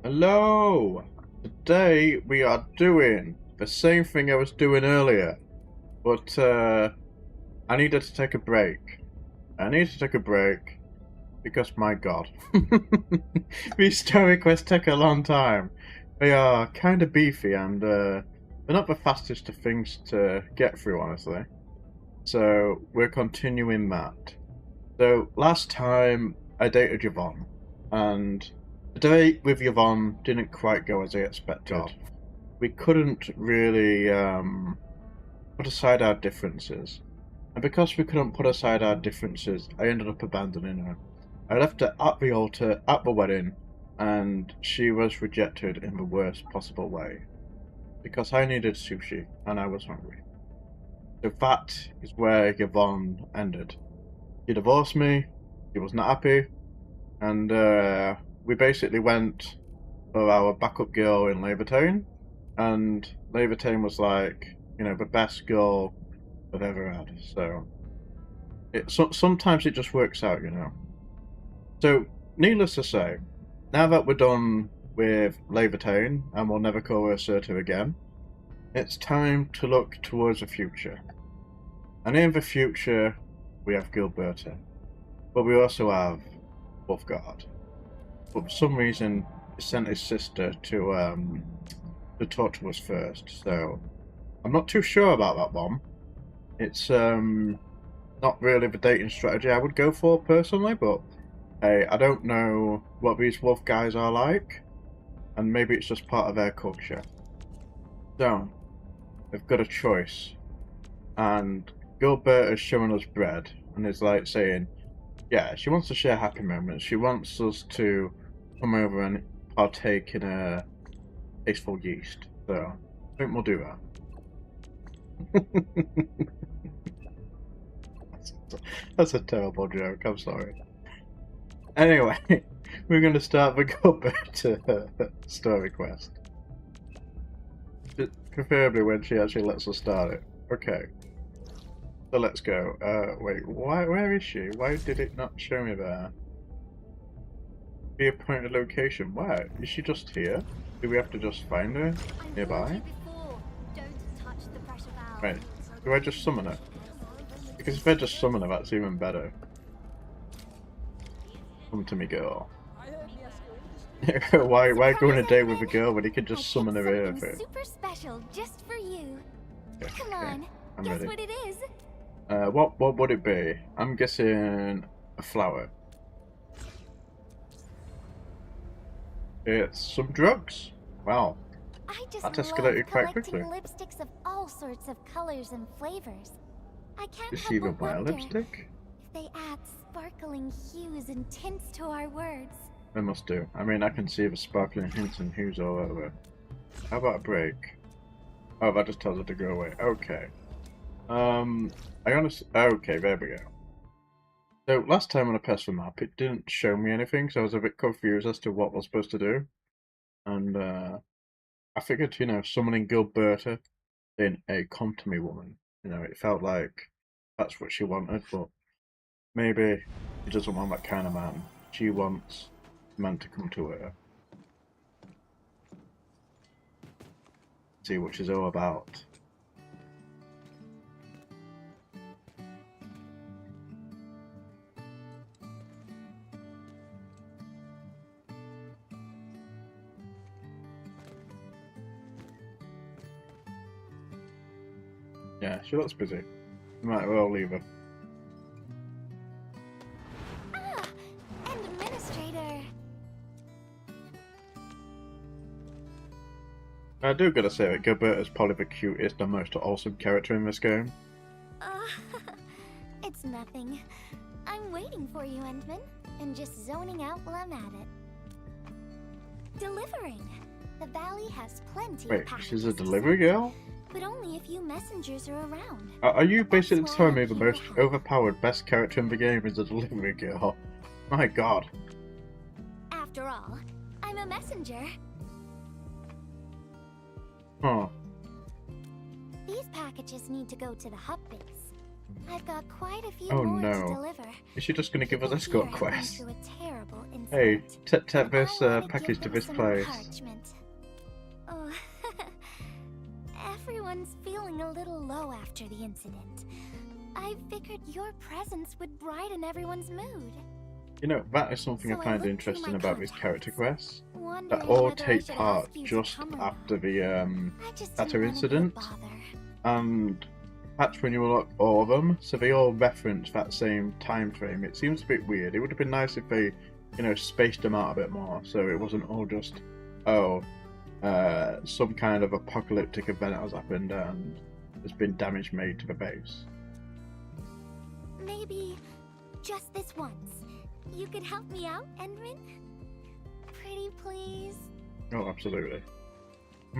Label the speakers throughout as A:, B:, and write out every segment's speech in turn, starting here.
A: Hello! Today we are doing the same thing I was doing earlier, but I needed to take a break. I need to take a break because my god. These story quests take a long time. They are kind of beefy and they're not the fastest of things to get through, honestly. So we're continuing that. So last time I dated Yvonne, and the date with Yvonne didn't quite go as I expected. God. We couldn't really put aside our differences. And because we couldn't put aside our differences, I ended up abandoning her. I left her at the altar at the wedding, and she was rejected in the worst possible way. Because I needed sushi, and I was hungry. So that is where Yvonne ended. She divorced me, she wasn't happy, and we basically went for our backup girl in Labour Town, and Labour Town was like, you know, the best girl I've ever had. So sometimes it just works out, you know. So needless to say, now that we're done with Labour Town and we'll never call her Assertive again, it's time to look towards the future. And in the future, we have Gilberta, but we also have Wulfgard. But for some reason, he sent his sister to talk to us first. So I'm not too sure about that one. It's not really the dating strategy I would go for personally, but hey, I don't know what these wolf guys are like, and maybe it's just part of their culture. So they've got a choice, and Gilbert is showing us bread and is like saying, yeah, she wants to share happy moments. She wants us to come over and partake in a tasteful yeast. So I think we'll do that. That's a terrible joke, I'm sorry. Anyway, we're going to start the Gilbert story quest. Preferably when she actually lets us start it. Okay. So let's go. Wait, where is she? Why did it not show me there? Be a pointed location. Where? Is she just here? Do we have to just find her nearby? Wait, do I just summon her? Because if I just summon her, that's even better. Come to me, girl. why go on a date with a girl when you can just summon her here?
B: Super special just for you.
A: Okay,
B: Come on,
A: I'm
B: guess
A: ready.
B: what it is?
A: What would it be? I'm guessing a flower. It's some drugs. Wow.
B: I just
A: That
B: love
A: escalated quite
B: collecting
A: quickly.
B: lipsticks of all sorts of colors and flavors. I can't
A: Is she
B: help
A: even
B: but
A: buy a
B: wonder
A: lipstick?
B: if they add sparkling hues and tints to our words.
A: They must do. I mean, I can see the sparkling hints and hues all over. How about a break? Oh, that just tells her to go away. Okay. I honestly... Okay, there we go. So, last time when I pressed the map, it didn't show me anything, so I was a bit confused as to what I was supposed to do. And, I figured, you know, summoning Gilberta in a come to me woman. You know, it felt like that's what she wanted, but maybe she doesn't want that kind of man. She wants a man to come to her. See what she's all about. Yeah, she looks busy. We might well leave her.
B: Ah, and administrator.
A: I do gotta say that Gilberta's probably the cutest and most awesome character in this game.
B: Uh, it's nothing. I'm waiting for you, Endman, and just zoning out while I'm at it. Delivering. The valley has plenty
A: Wait,
B: of packages
A: she's a
B: to
A: delivery
B: send,
A: girl?
B: but only a few messengers are around.
A: Are you basically
B: That's why
A: telling me
B: I'm
A: the
B: here
A: most
B: to help.
A: overpowered best character in the game is a delivery girl? My god.
B: After all, I'm a messenger.
A: Huh.
B: These packages need to go to the hub base. I've got quite a few
A: Oh
B: more
A: no.
B: to deliver.
A: Is she just gonna give us
B: People
A: escort
B: here have been
A: quests?
B: through a terrible and
A: Hey,
B: excellent.
A: take this
B: I wanna
A: package
B: give
A: to
B: them
A: this
B: some
A: place.
B: encouragement. Oh, everyone's feeling a little low after the incident. I figured your presence would brighten everyone's mood.
A: You know, that is something
B: So
A: I
B: I
A: find
B: looked through
A: interesting
B: my
A: about these character
B: contacts,
A: quests. That
B: wondering
A: all
B: whether I
A: take
B: should
A: part
B: ask you to
A: just
B: come or
A: after
B: not.
A: the
B: I just didn't
A: Tattoo
B: want to be a
A: incident.
B: bother.
A: And that's when you unlock all of them, so they all reference that same time frame. It seems a bit weird. It would have been nice if they, you know, spaced them out a bit more, so it wasn't all just, oh, some kind of apocalyptic event has happened and there's been damage made to the base.
B: Maybe just this once. You could help me out, Endrin? Pretty please?
A: Oh, absolutely.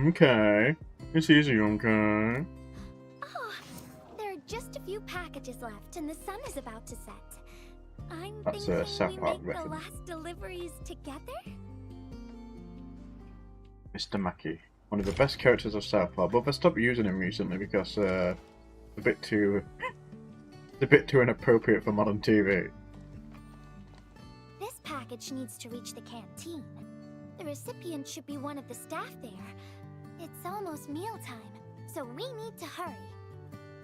A: Okay. It's easy, okay.
B: Oh, there are just a few packages left and the sun is about to set. I'm
A: That's
B: thinking
A: a South
B: we
A: Park
B: make the
A: reference.
B: last deliveries together?
A: Mr. Mackey. One of the best characters of South Park, but they stopped using him recently because a bit too inappropriate for modern TV.
B: This package needs to reach the canteen. The recipient should be one of the staff there. It's almost mealtime, so we need to hurry.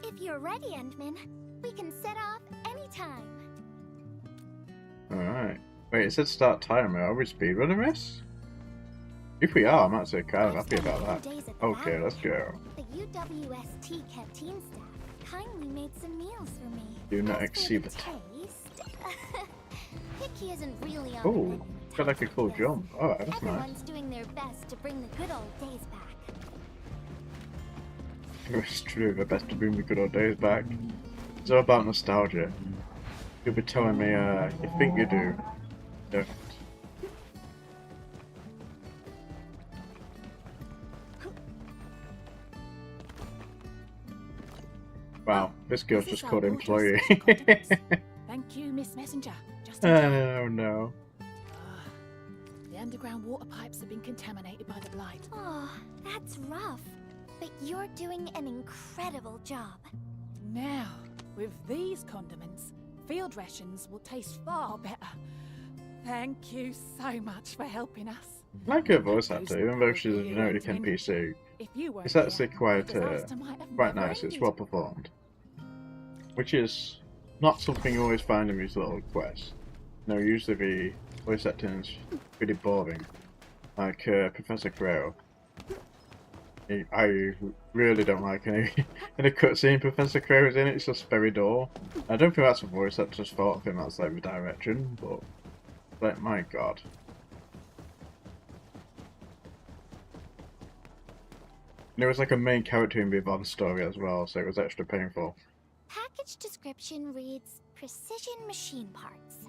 B: If you're ready, Endman, we can set off anytime.
A: Alright. Wait, it said start timer. Are we speedrunning this? If we are, I'm actually kind of
B: I've
A: happy
B: spent
A: about
B: a
A: that.
B: few days at the
A: Okay,
B: valley.
A: let's go.
B: The UWST canteen staff kindly made some meals for me.
A: Do not
B: As for
A: exceed
B: the
A: the
B: taste, picky isn't really on the
A: Oh,
B: menu.
A: got like a cool
B: This.
A: jump. Alright, that's nice.
B: Everyone's doing their best to bring the good old days back.
A: It's true, the best to bring the good old days back. It's all about nostalgia. You'll be telling me, you think you do. Don't. Wow, this girl's
C: This is
A: just
C: our
A: called
C: order of
A: employee.
C: special condiments. Thank you, Miss Messenger. Just in time.
A: Oh no.
C: Ah, the underground water pipes have been contaminated by the blight.
B: Oh, that's rough. But you're doing an incredible job.
C: Now, with these condiments, field rations will taste far better. Thank you so much for helping us.
A: I like her voice actor, even though she's a generic NPC.
C: If you weren't
A: It's actually
C: here,
A: quite,
C: the disaster might have
A: quite
C: never
A: nice. It's
C: ended.
A: well performed. Which is not something you always find in these little quests. No, usually the voice acting is pretty boring. Like Professor Crow. I really don't like any cutscene Professor Crow is in. It's just very dull. I don't think that's a voice actor's fault. I think that's like the direction, but like my god. And there was like a main character in the Yvonne story as well, so it was extra painful.
B: Package description reads precision machine parts.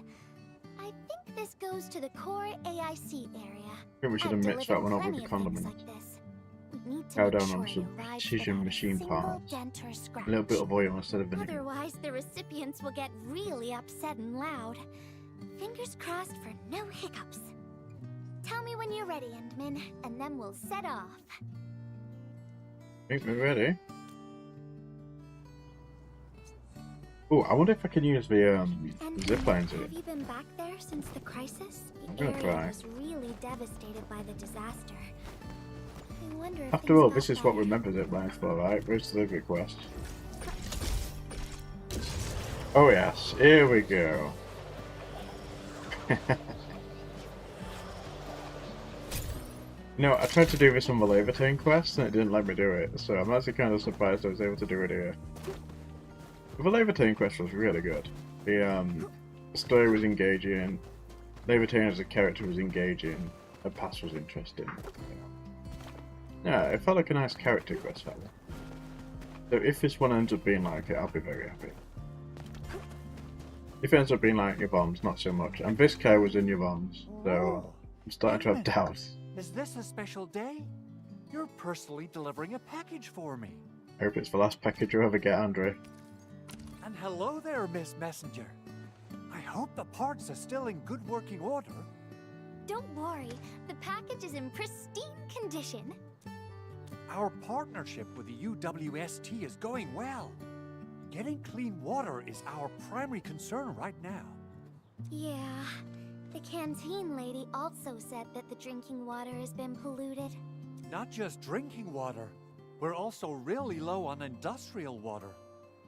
B: I think this goes to the core AIC area.
A: I think we should
B: I've
A: admit that one
B: delivered
A: over
B: plenty
A: the
B: of things
A: condiments.
B: like this. We need to
A: Cow
B: make
A: down
B: sure
A: on
B: it
A: some
B: arrives
A: precision
B: without a
A: machine
B: single
A: parts.
B: dent or scratch.
A: A little bit of oil instead of vinegar.
B: Otherwise, the recipients will get really upset and loud. Fingers crossed for no hiccups. Tell me when you're ready, Endman, and then we'll set off.
A: Think we're ready. Oh, I wonder if I can use the zip lines
B: Have
A: here.
B: you been back there since the crisis?
A: I'm
B: The
A: gonna
B: area
A: try.
B: was really devastated by the disaster. I wonder if
A: After
B: things
A: all,
B: got
A: this is what
B: better.
A: remember zip lines for, right? Where's the request? Oh yes, here we go. No, I tried to do this on the Levitain quest and it didn't let me do it, so I'm actually kind of surprised I was able to do it here. But the Levitain quest was really good. The story was engaging, Levitain as a character was engaging, her past was interesting. Yeah, it felt like a nice character quest that one. So if this one ends up being like it, I'll be very happy. If it ends up being like Yvonne's, not so much. And this guy was in Yvonne's, so I'm starting to have
D: Edmund.
A: doubts.
D: Is this a special day? You're personally delivering a package for me.
A: I hope it's the last package you ever get, Andre.
D: And hello there, Miss Messenger. I hope the parts are still in good working order.
B: Don't worry, the package is in pristine condition.
D: Our partnership with the UWST is going well. Getting clean water is our primary concern right now.
B: Yeah, The canteen lady also said that the drinking water has been polluted.
D: Not just drinking water, we're also really low on industrial water.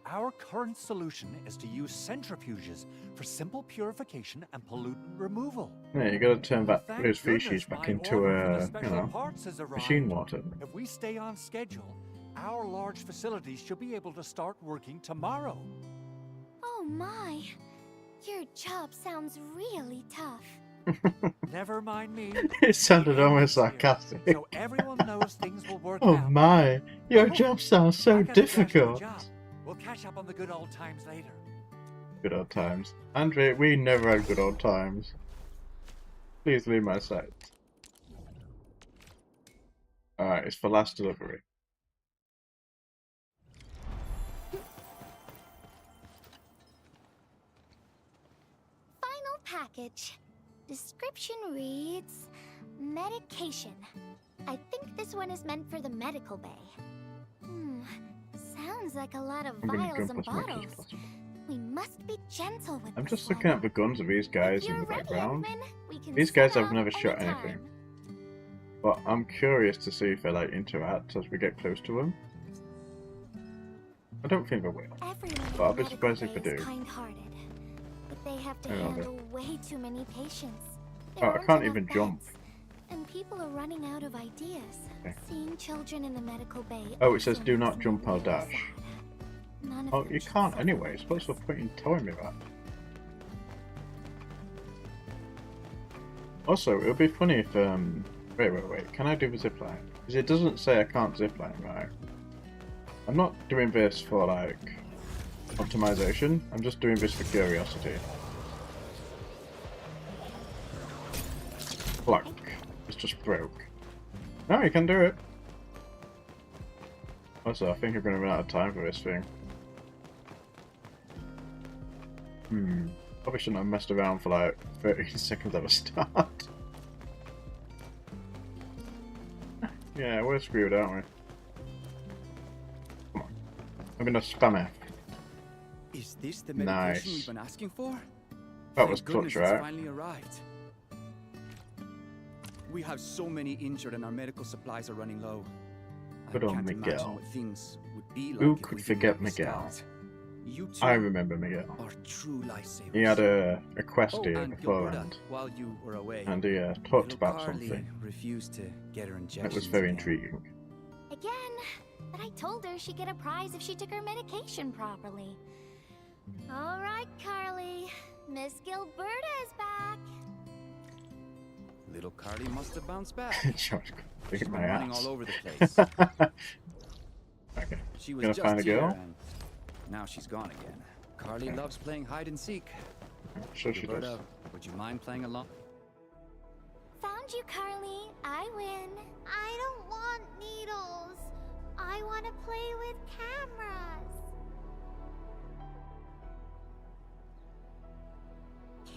D: Our current solution is to use centrifuges for simple purification and pollutant removal.
A: Yeah, you gotta turn that
D: Thank
A: those species
D: goodness
A: back
D: my
A: into
D: order for the
A: you
D: special
A: know,
D: parts has arrived.
A: machine water.
D: If we stay on schedule, our large facilities should be able to start working tomorrow.
B: Oh my! Your job sounds really tough.
D: Never mind me.
A: It sounded
D: The end
A: almost
D: is here,
A: sarcastic.
D: So everyone knows things will work
A: Oh
D: out.
A: my, your
D: Oh,
A: job sounds
D: I
A: so
D: gotta dash to the
A: difficult.
D: job. We'll catch up on the good old times later.
A: Good old times. Andre, we never had good old times. Please leave my sight. Alright, it's for last delivery.
B: Final package. Description reads... medication. I think this one is meant for the medical bay. Sounds like a lot of
A: I'm gonna
B: vials
A: jump
B: and
A: as much as
B: bottles.
A: possible.
B: We must be gentle with
A: I'm
B: this
A: just
B: one.
A: looking at the guns of these guys
B: If
A: in
B: you're
A: the
B: ready,
A: background.
B: Edmund, we can
A: These guys
B: set
A: have
B: off
A: never shot
B: anytime.
A: anything. But I'm curious to see if they like interact as we get close to them. I don't think they will.
B: Everyone
A: But I'll
B: in
A: be
B: the
A: surprised if
B: medical
A: they
B: bay is
A: do.
B: kind-hearted, but they have to
A: I love it.
B: handle way too many patients.
A: Oh,
B: There
A: I
B: aren't
A: can't
B: enough
A: even jump.
B: beds, and people are running out of ideas.
A: Okay.
B: Seeing children in the medical bay.
A: Oh, it says
B: also
A: do
B: makes
A: not
B: me
A: jump or
B: really
A: dash.
B: sad. None of
A: Oh,
B: them
A: you
B: should
A: can't
B: suffer
A: anyway.
B: like
A: What's the
B: this.
A: point in telling me that? Also, it would be funny if, wait, can I do the zipline? Because it doesn't say I can't zipline, right? I'm not doing this for, like, optimization. I'm just doing this for curiosity. Blank. It's just broke. No, you can do it. Also, I think I'm going to run out of time for this thing. Probably shouldn't have messed around for like 30 seconds at the start. Yeah, we're screwed, aren't we? Come on. I'm gonna spam F.
E: Is this the
A: Nice.
E: medication we've been asking for?
A: That was
E: Thank goodness
A: clutch,
E: it's
A: right?
E: finally arrived. We have so many injured and our medical supplies are running low.
A: Good
E: I
A: on
E: can't
A: Miguel.
E: imagine what things would be like
A: Who
E: if
A: could
E: we didn't
A: forget
E: have the
A: Miguel?
E: scouts. You two
A: I remember Miguel.
E: are true lifesavers.
A: He had a quest
E: Oh,
A: here
E: and Gilberta,
A: beforehand,
E: while you were away,
A: and he talked
E: little
A: about
E: Carly
A: something
E: refused to get her
A: that
E: injections
A: was very
E: again.
A: intriguing.
B: Again, but I told her she'd get a prize if she took her medication properly. All right, Carly. Miss Gilberta is back.
E: Little Carly must have bounced back.
A: Sure,
E: She's
A: kicking
E: been
A: my
E: running
A: ass.
E: all over the place.
A: Okay.
E: She was
A: Gonna
E: just
A: find a
E: here,
A: girl?
E: and now she's gone again. Carly loves playing hide and seek.
A: Sure she does.
E: Gilberta, would you mind playing along?
B: Found you, Carly. I win. I don't want needles. I want to play with cameras.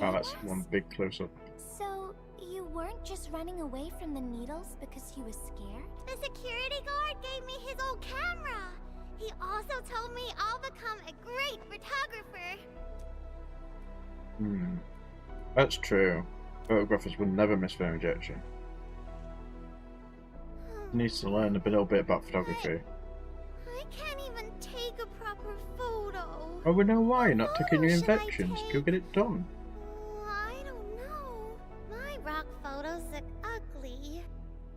A: Oh, that's
B: Cameras?
A: one big close-up.
B: So, you weren't just running away from the needles because you were scared? The security guard gave me his old camera. He also told me I'll become a great photographer.
A: That's true. Photographers would never miss their injection. He needs to learn a little bit about photography.
B: I can't even take a proper photo.
A: Oh, we know why you're not taking your
B: Photo should I
A: injections. Go
B: take?
A: get it done.
B: I don't know. My rock photos look ugly.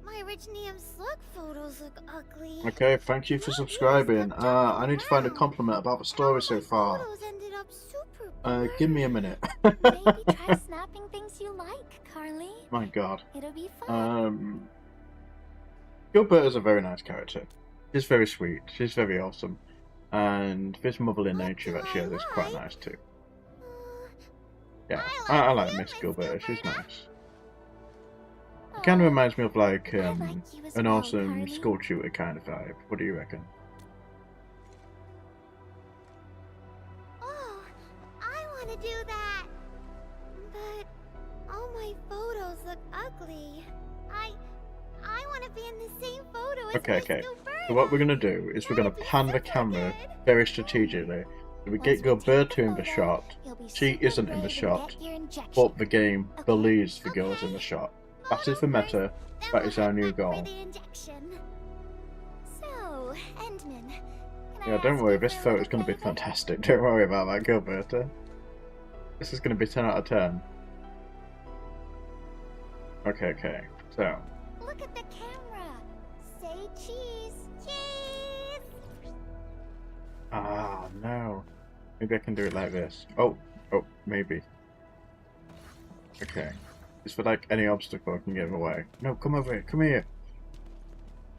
B: My Rich Neum Slug photos look ugly.
A: Okay, thank you for subscribing. I need to find a compliment about the story so far.
B: Photos ended up super
A: Give me a minute.
B: Maybe try snapping things you like, Carly.
A: My god.
B: It'll be fun.
A: Gilberta's a very nice character. She's very sweet. She's very awesome. And this motherly nature that she has is quite nice too. Yeah, I like Miss Gilberta. She's nice. It kind of reminds me of like
B: I like you as
A: an
B: well,
A: awesome
B: Carly.
A: school tutor kind of vibe. What do you reckon?
B: Oh, I want to do that. But all my photos look ugly. I want to be in the same photo as
A: Okay,
B: Miss
A: okay.
B: Gilberta.
A: So what we're gonna do is we're gonna pan the camera very strategically We get Gilberta in the shot. She isn't in the shot, but the game believes the girl is in the shot. That is the meta. That is our new goal.
B: So, Endman,
A: Yeah, don't worry, this photo is going to be fantastic. Don't worry about that, Gilberta. This is going to be 10 out of 10. Okay, so.
B: Look at the camera. Say cheese. Cheese.
A: Ah, no. Maybe I can do it like this. Oh, maybe. Okay. It's for like any obstacle I can get in the way. No, come over here. Come here.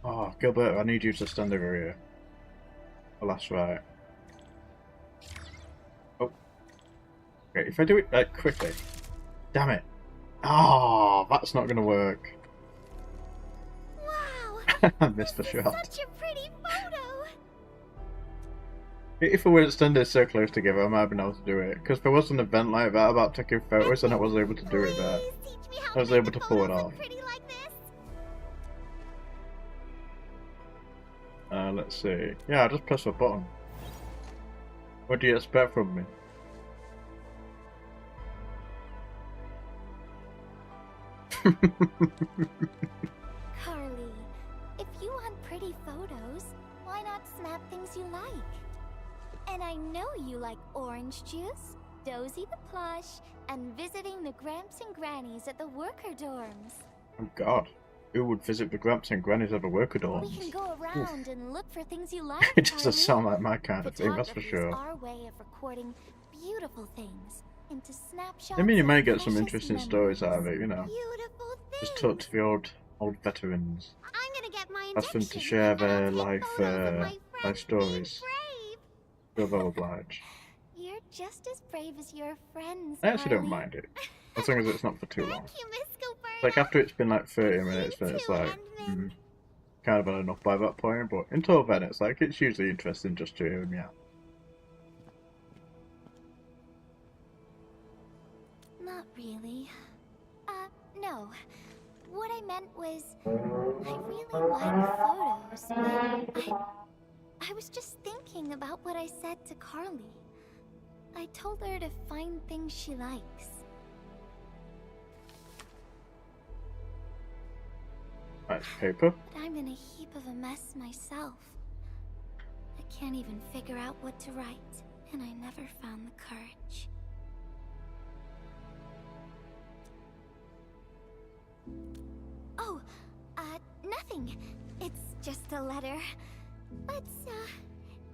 A: Oh, Gilbert, I need you to stand over here. Oh, that's right. Oh. Okay, if I do it like quickly. Damn it. Oh, that's not gonna work.
B: Wow.
A: I missed the shot.
B: Such a pretty photo.
A: If we weren't standing so close together, I might have been able to do it. Because there was an event like that about taking photos and I was able to do it there. I was able to pull it off. Let's see. Yeah, I just press a button. What do you expect from me?
B: Carly, if you want pretty photos, why not snap things you like? And I know you like orange juice, Dozy the plush, and visiting the Gramps and Grannies at the worker dorms.
A: Oh god. Who would visit the Gramps and Grannies of the worker dorms?
B: We can go around and look for things you like.
A: It doesn't
B: Carly.
A: sound like my kind of thing, that's for
B: Photography
A: sure.
B: is our way of recording beautiful things into snapshots.
A: I mean, you
B: of
A: may get some
B: precious
A: interesting stories out of it,
B: memories.
A: you know.
B: Beautiful things.
A: Just talk to the old veterans.
B: I'm gonna get my
A: Ask them to
B: injection,
A: share
B: and I'll
A: their
B: take
A: life,
B: photos of my
A: life
B: friends
A: stories.
B: being brave.
A: Feel they'll oblige.
B: You're just as brave as your friends.
A: I actually don't
B: Carly.
A: mind it. As long as it's not for too long.
B: Thank you, Miss Gilberta.
A: Like after it's been like 30 minutes, then it's like kind of had enough by that point. But until then, it's like it's usually interesting just to hear me out.
B: Not really. No. What I meant was, I really like photos, but I was just thinking about what I said to Carly. I told her to find things she likes.
A: That's paper.
B: But I'm in a heap of a mess myself. I can't even figure out what to write, and I never found the courage. Oh, nothing. It's just a letter.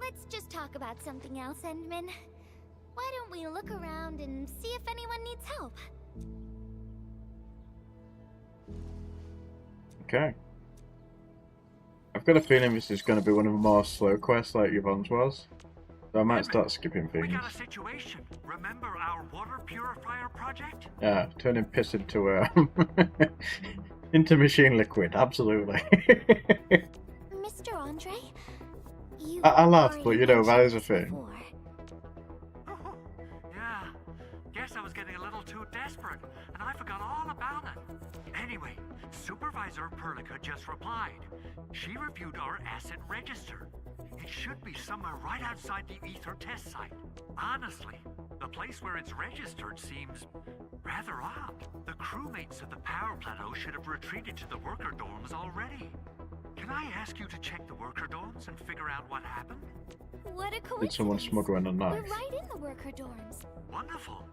B: Let's just talk about something else, Endman. Why don't we look around and see if anyone needs help?
A: Okay. I've got a feeling this is going to be one of the more slow quests like Yvonne's was. So I might start skipping
D: We
A: things.
D: got a situation. Remember our water purifier project?
A: Yeah, turning piss into into machine liquid, absolutely.
B: Mr. Andre? You
A: I laugh,
B: already
A: but you know, that
B: mentioned
A: is a
B: this
A: thing.
B: before.
D: Yeah, guess I was getting a little too desperate, and I forgot all about it. Anyway, Supervisor Perlica just replied. She reviewed our asset register. It should be somewhere right outside the Ether test site. Honestly, the place where it's registered seems rather odd. The crewmates of the power plateau should have retreated to the worker dorms already. Can I ask you to check the worker dorms and figure out what happened?
B: What a coincidence.
A: Did someone smuggle in a knife?
B: We're right in the worker dorms.
D: Wonderful.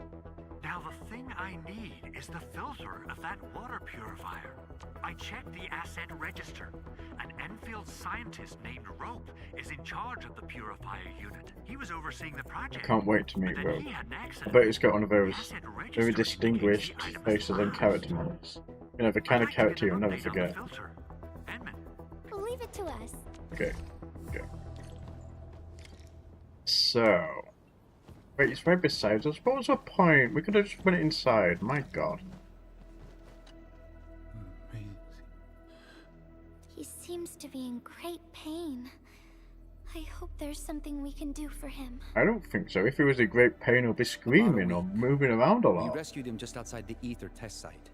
D: Now the thing I need is the filter of that water purifier. I checked the asset register. An Enfield scientist named Rope is in charge of the purifier unit. He was overseeing the
A: I
D: project.
A: can't wait to meet
D: But then
A: Rope.
D: he had an
A: I
D: accident.
A: bet he's got one of
D: The
A: those
D: asset
A: very
D: register
A: distinguished
D: indicates the item
A: faces
D: as
A: and
D: lost.
A: character models. You know, the kind
D: I'd
A: of
D: like to get
A: character you'll
D: an
A: never
D: update on the
A: forget.
D: filter. Edmund,
B: Leave it to us.
A: Okay. So... Wait, it's right beside us? What was the point? We could have just put it inside. My god.
B: He seems to be in great pain. I hope there's something we can do for him.
A: I don't think so. If he was in great pain, he'll be screaming or moving around a
E: We
A: lot.
E: rescued him just outside the Ether test site.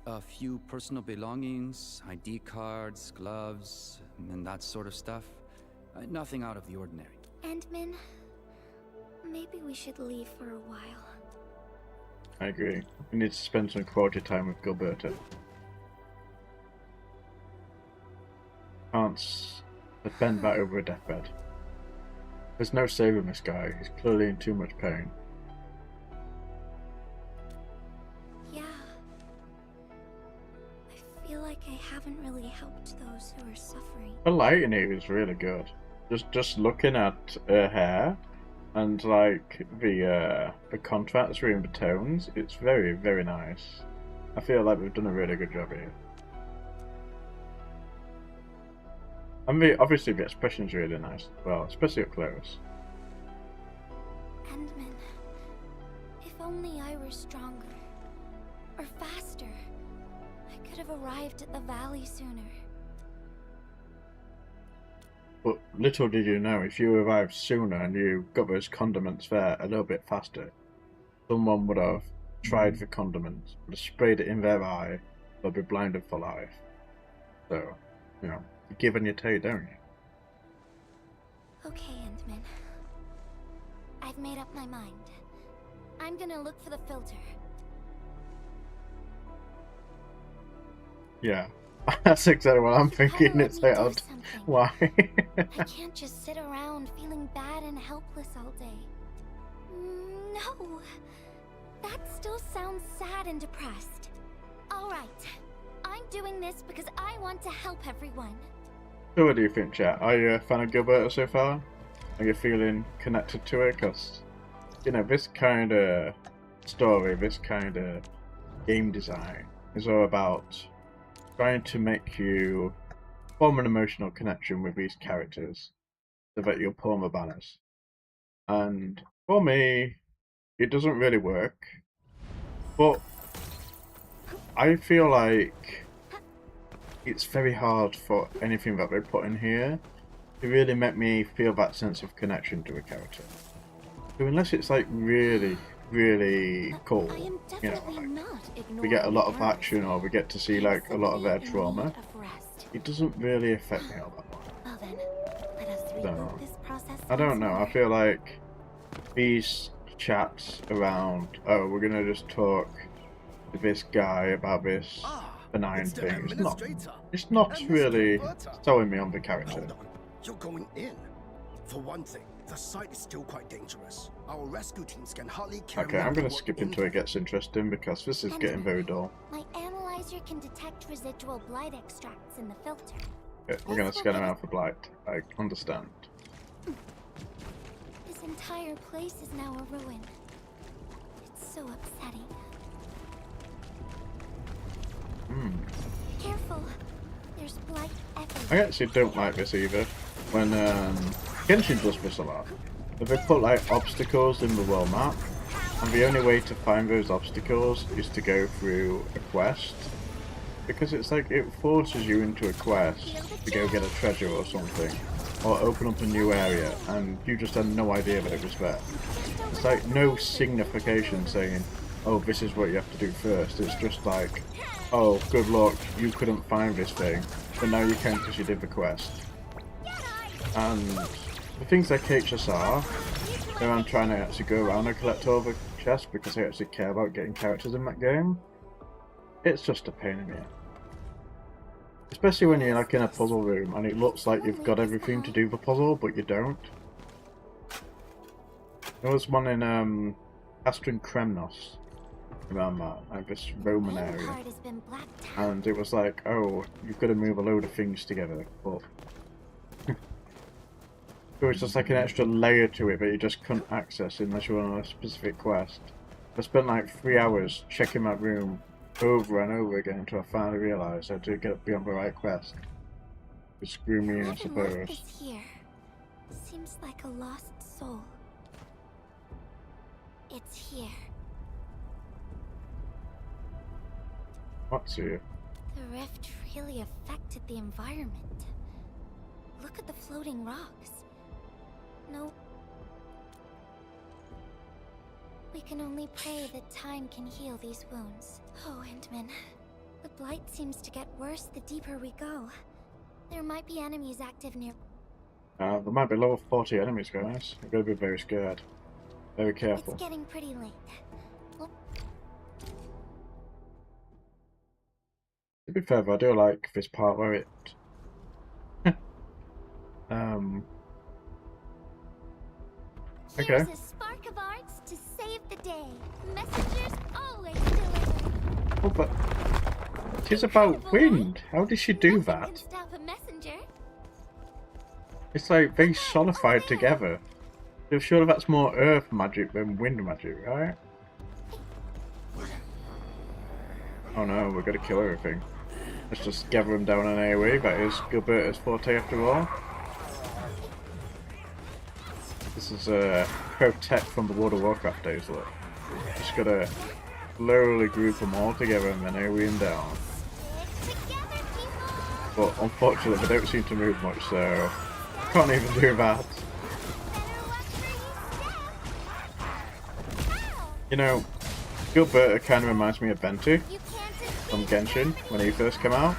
E: A few personal belongings, ID cards, gloves, and that sort of stuff. Nothing out of the ordinary.
B: Endman, Maybe we should leave for a while.
A: I agree. We need to spend some quality time with Gilberta. Can't bend back over a deathbed. There's no saving this guy. He's clearly in too much pain.
B: Yeah. I feel like I haven't really helped those who are suffering.
A: The lighting here is really good. Just looking at her hair and like the contrast between the tones, it's very, very nice. I feel like we've done a really good job here. And obviously the expression's really nice as well, especially up close.
B: Endman, if only I were stronger. Or faster. I could have arrived at the valley sooner.
A: But little did you know, if you arrived sooner and you got those condiments there a little bit faster, someone would have tried the condiments, would have sprayed it in their eye, they'll be blinded for life. So, you know, you give and you take, don't you?
B: Okay, Endman. I've made up my mind. I'm gonna look for the filter.
A: Yeah, that's exactly what I'm thinking. It's like, why?
B: I can't just sit around feeling bad and helpless all day. No, that still sounds sad and depressed. All right, I'm doing this because I want to help everyone.
A: So what do you think, chat? Are you a fan of Gilberta so far? Are you feeling connected to her? Because, you know, this kind of story, this kind of game design is all about trying to make you form an emotional connection with these characters so that you'll pull the banners. And for me, it doesn't really work. But I feel like it's very hard for anything that they put in here to really make me feel that sense of connection to a character. So unless it's like really, really cool, you know, like we get a lot of action or we get to see like a lot of their trauma, it doesn't really affect me all that much. So, I don't know, I feel like these chats around, oh, we're gonna just talk to this guy about this benign thing, it's not really selling me on the character.
F: Hold on. You're going in. For one thing, the site is still quite dangerous. Our rescue teams can hardly carry
A: Okay, I'm going to skip into it gets interesting because this is getting very dull.
B: My analyzer can detect residual blight extracts in the filter.
A: Okay, we're going to scan around for blight. I understand.
B: This entire place is now a ruin. It's so upsetting. Careful. There's blight everywhere.
A: I actually don't like this either. When Genshin does this a lot. If they put like obstacles in the world map, and the only way to find those obstacles is to go through a quest, because it's like it forces you into a quest to go get a treasure or something, or open up a new area, and you just had no idea that it was there. It's like no signification saying, oh, this is what you have to do first. It's just like, oh, good luck, you couldn't find this thing, but now you can because you did the quest. And the things like HSR, where I'm trying to actually go around and collect all the chests because I actually care about getting characters in that game, it's just a pain in the ass. Especially when you're like in a puzzle room and it looks like you've got everything to do the puzzle, but you don't. There was one in Astron Kremnos, around that, like this Roman area, and it was like, oh, you've got to move a load of things together, but it was just like an extra layer to it that you just couldn't access unless you were on a specific quest. I spent like 3 hours checking that room over and over again until I finally realised I had to get beyond the right quest. It screwed me in, I suppose.
B: Is here. Seems like a lost soul. It's here.
A: What's here?
B: The rift really affected the environment. Look at the floating rocks. No. We can only pray that time can heal these wounds. Oh, Endman. The blight seems to get worse the deeper we go. There might be enemies active near...
A: There might be level 40 enemies, guys. I'm gonna be very scared. Very careful.
B: It's getting pretty late.
A: To be fair, I do like this part where it okay.
B: Here's a spark of arts to save the day. Messengers always deliver.
A: Oh, but it is about wind. How did she do
B: Nothing
A: that?
B: can stop a messenger.
A: It's like very solidified together. So surely that's more earth magic than wind magic, right? Oh no, we're gonna kill everything. Let's just gather them down on AoE. That is Gilberta's forte after all. This is pro tech from the World of Warcraft days, look. Just gotta slowly group them all together and then AoE them down.
B: Stick together, people.
A: But unfortunately they don't seem to move much, so can't even do that.
B: Better watch where you step. Ow!
A: You know, Gilberta kind of reminds me of Venti
B: You can't
A: from
B: escape.
A: Genshin when he first came out.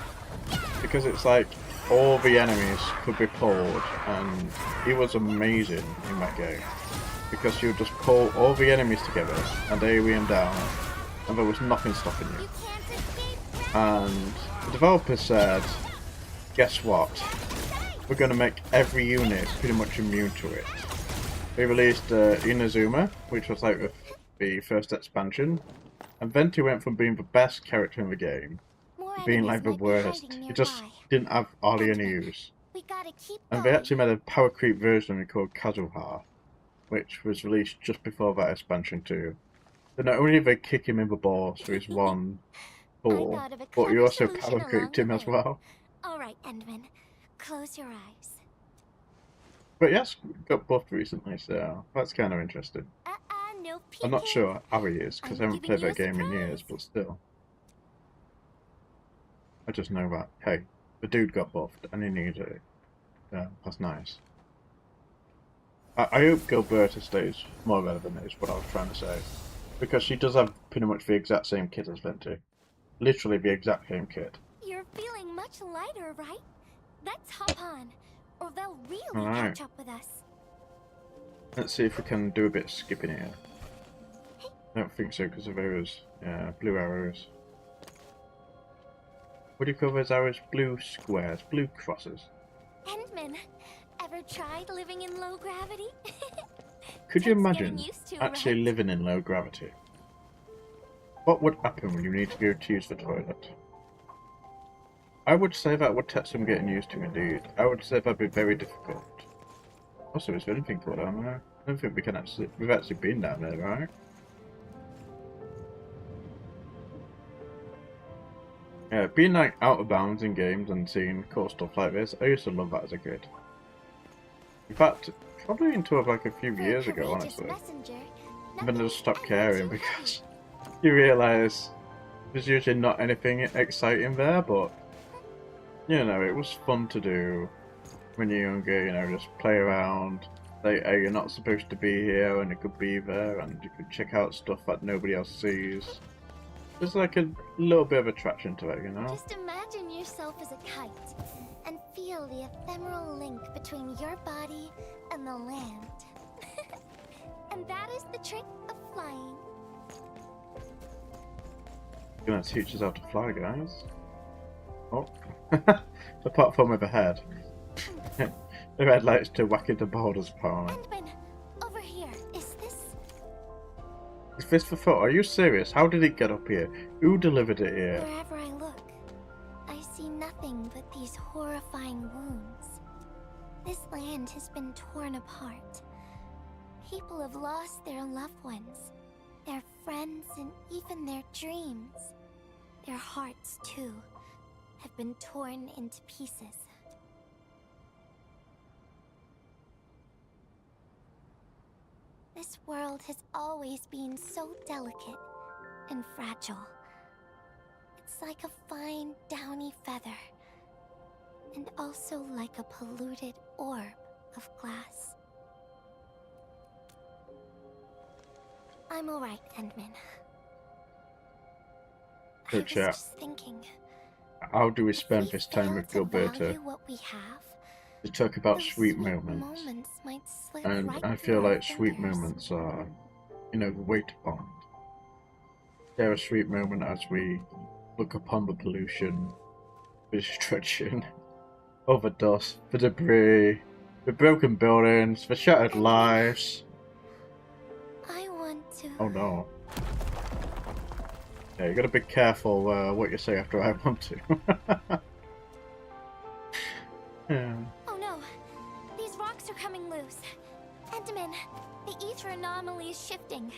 A: Because it's like all the enemies could be pulled, and he was amazing in that game. Because you would just pull all the enemies together and AoE them down, and there was nothing stopping you.
B: You can't escape.
A: And the developers said, guess what? We're going to make every unit pretty much immune to it. They released Inazuma, which was like the first expansion, and Venti went from being the best character in the game
B: More
A: to being
B: enemies
A: like the
B: might be
A: worst.
B: hiding
A: It just
B: nearby.
A: didn't have hardly any use.
B: We gotta keep
A: And they
B: going.
A: actually made a power creep version called Kazuha, which was released just before that expansion too. So not only did they kick him in the balls for his one pull,
B: thought of a
A: but you
B: clever
A: also
B: solution
A: power creeped him
B: along
A: as
B: the way.
A: well.
B: All right, Endman. Close your eyes.
A: But yes, got buffed recently, so that's kind of interesting.
B: No peeking.
A: I'm not sure how he is, because I
B: I'm
A: haven't
B: giving
A: played
B: you
A: that
B: a
A: game in years,
B: surprise.
A: but still. I just know that, hey, the dude got buffed, and he needed it. Yeah, that's nice. I hope Gilberta stays more relevant, is what I was trying to say. Because she does have pretty much the exact same kit as Venti. Literally the exact same kit.
B: You're feeling much lighter, right? Let's hop on, or they'll really
A: Alright.
B: catch up with us.
A: Let's see if we can do a bit of skipping here. I don't think so, because of arrows. Yeah, blue arrows. What do you call those arrows? Blue squares, blue crosses.
B: Endman, ever tried living in low gravity?
A: Could you
B: Takes
A: imagine
B: getting used to,
A: actually
B: right?
A: living in low gravity? What would happen when you need to go to use the toilet? I would say that would take some getting used to indeed. I would say that'd be very difficult. Also, is there anything good down there? I don't think we've actually been down there, right? Yeah, being like out of bounds in games and seeing cool stuff like this, I used to love that as a kid. In fact, probably until like a few
B: For a
A: years ago,
B: courageous
A: honestly.
B: messenger,
A: And then I
B: nothing
A: just stopped
B: ever
A: caring
B: too
A: because
B: heavy.
A: you realise there's usually not anything exciting there, but you know, it was fun to do when you're younger, you know, just play around. Like, hey, you're not supposed to be here, and it could be there, and you could check out stuff that nobody else sees. There's like a little bit of attraction to it, you know?
B: Just imagine yourself as a kite and feel the ephemeral link between your body and the land. And that is the trick of flying.
A: You're gonna teach us how to fly, guys. Oh, the platform overhead. The red lights to whacking the borders, apparently.
B: Endman, over here. Is this?
A: Is this for foot? Are you serious? How did it get up here? Who delivered it here?
B: Wherever I look, I see nothing but these horrifying wounds. This land has been torn apart. People have lost their loved ones, their friends, and even their dreams. Their hearts, too, have been torn into pieces. This world has always been so delicate and fragile. It's like a fine, downy feather, and also like a polluted orb of glass. I'm alright, Endman. I
A: So,
B: was
A: chat,
B: just thinking,
A: how do we
B: if
A: spend
B: we
A: this time
B: fail
A: with
B: to
A: Gilberta
B: value what we have,
A: to talk about
B: those
A: sweet moments?
B: might slip
A: And
B: right
A: I
B: through
A: feel
B: our
A: like sweet
B: fingers.
A: moments are you know, wait upon. Share a sweet moment as we look upon the pollution, the destruction, over dust, the debris, the broken buildings, the shattered lives.
B: I want to...
A: Oh no. Yeah, you gotta be careful what you say after I want to. Yeah.
B: Oh no! These rocks are coming loose. Enderman, the ether anomaly is shifting.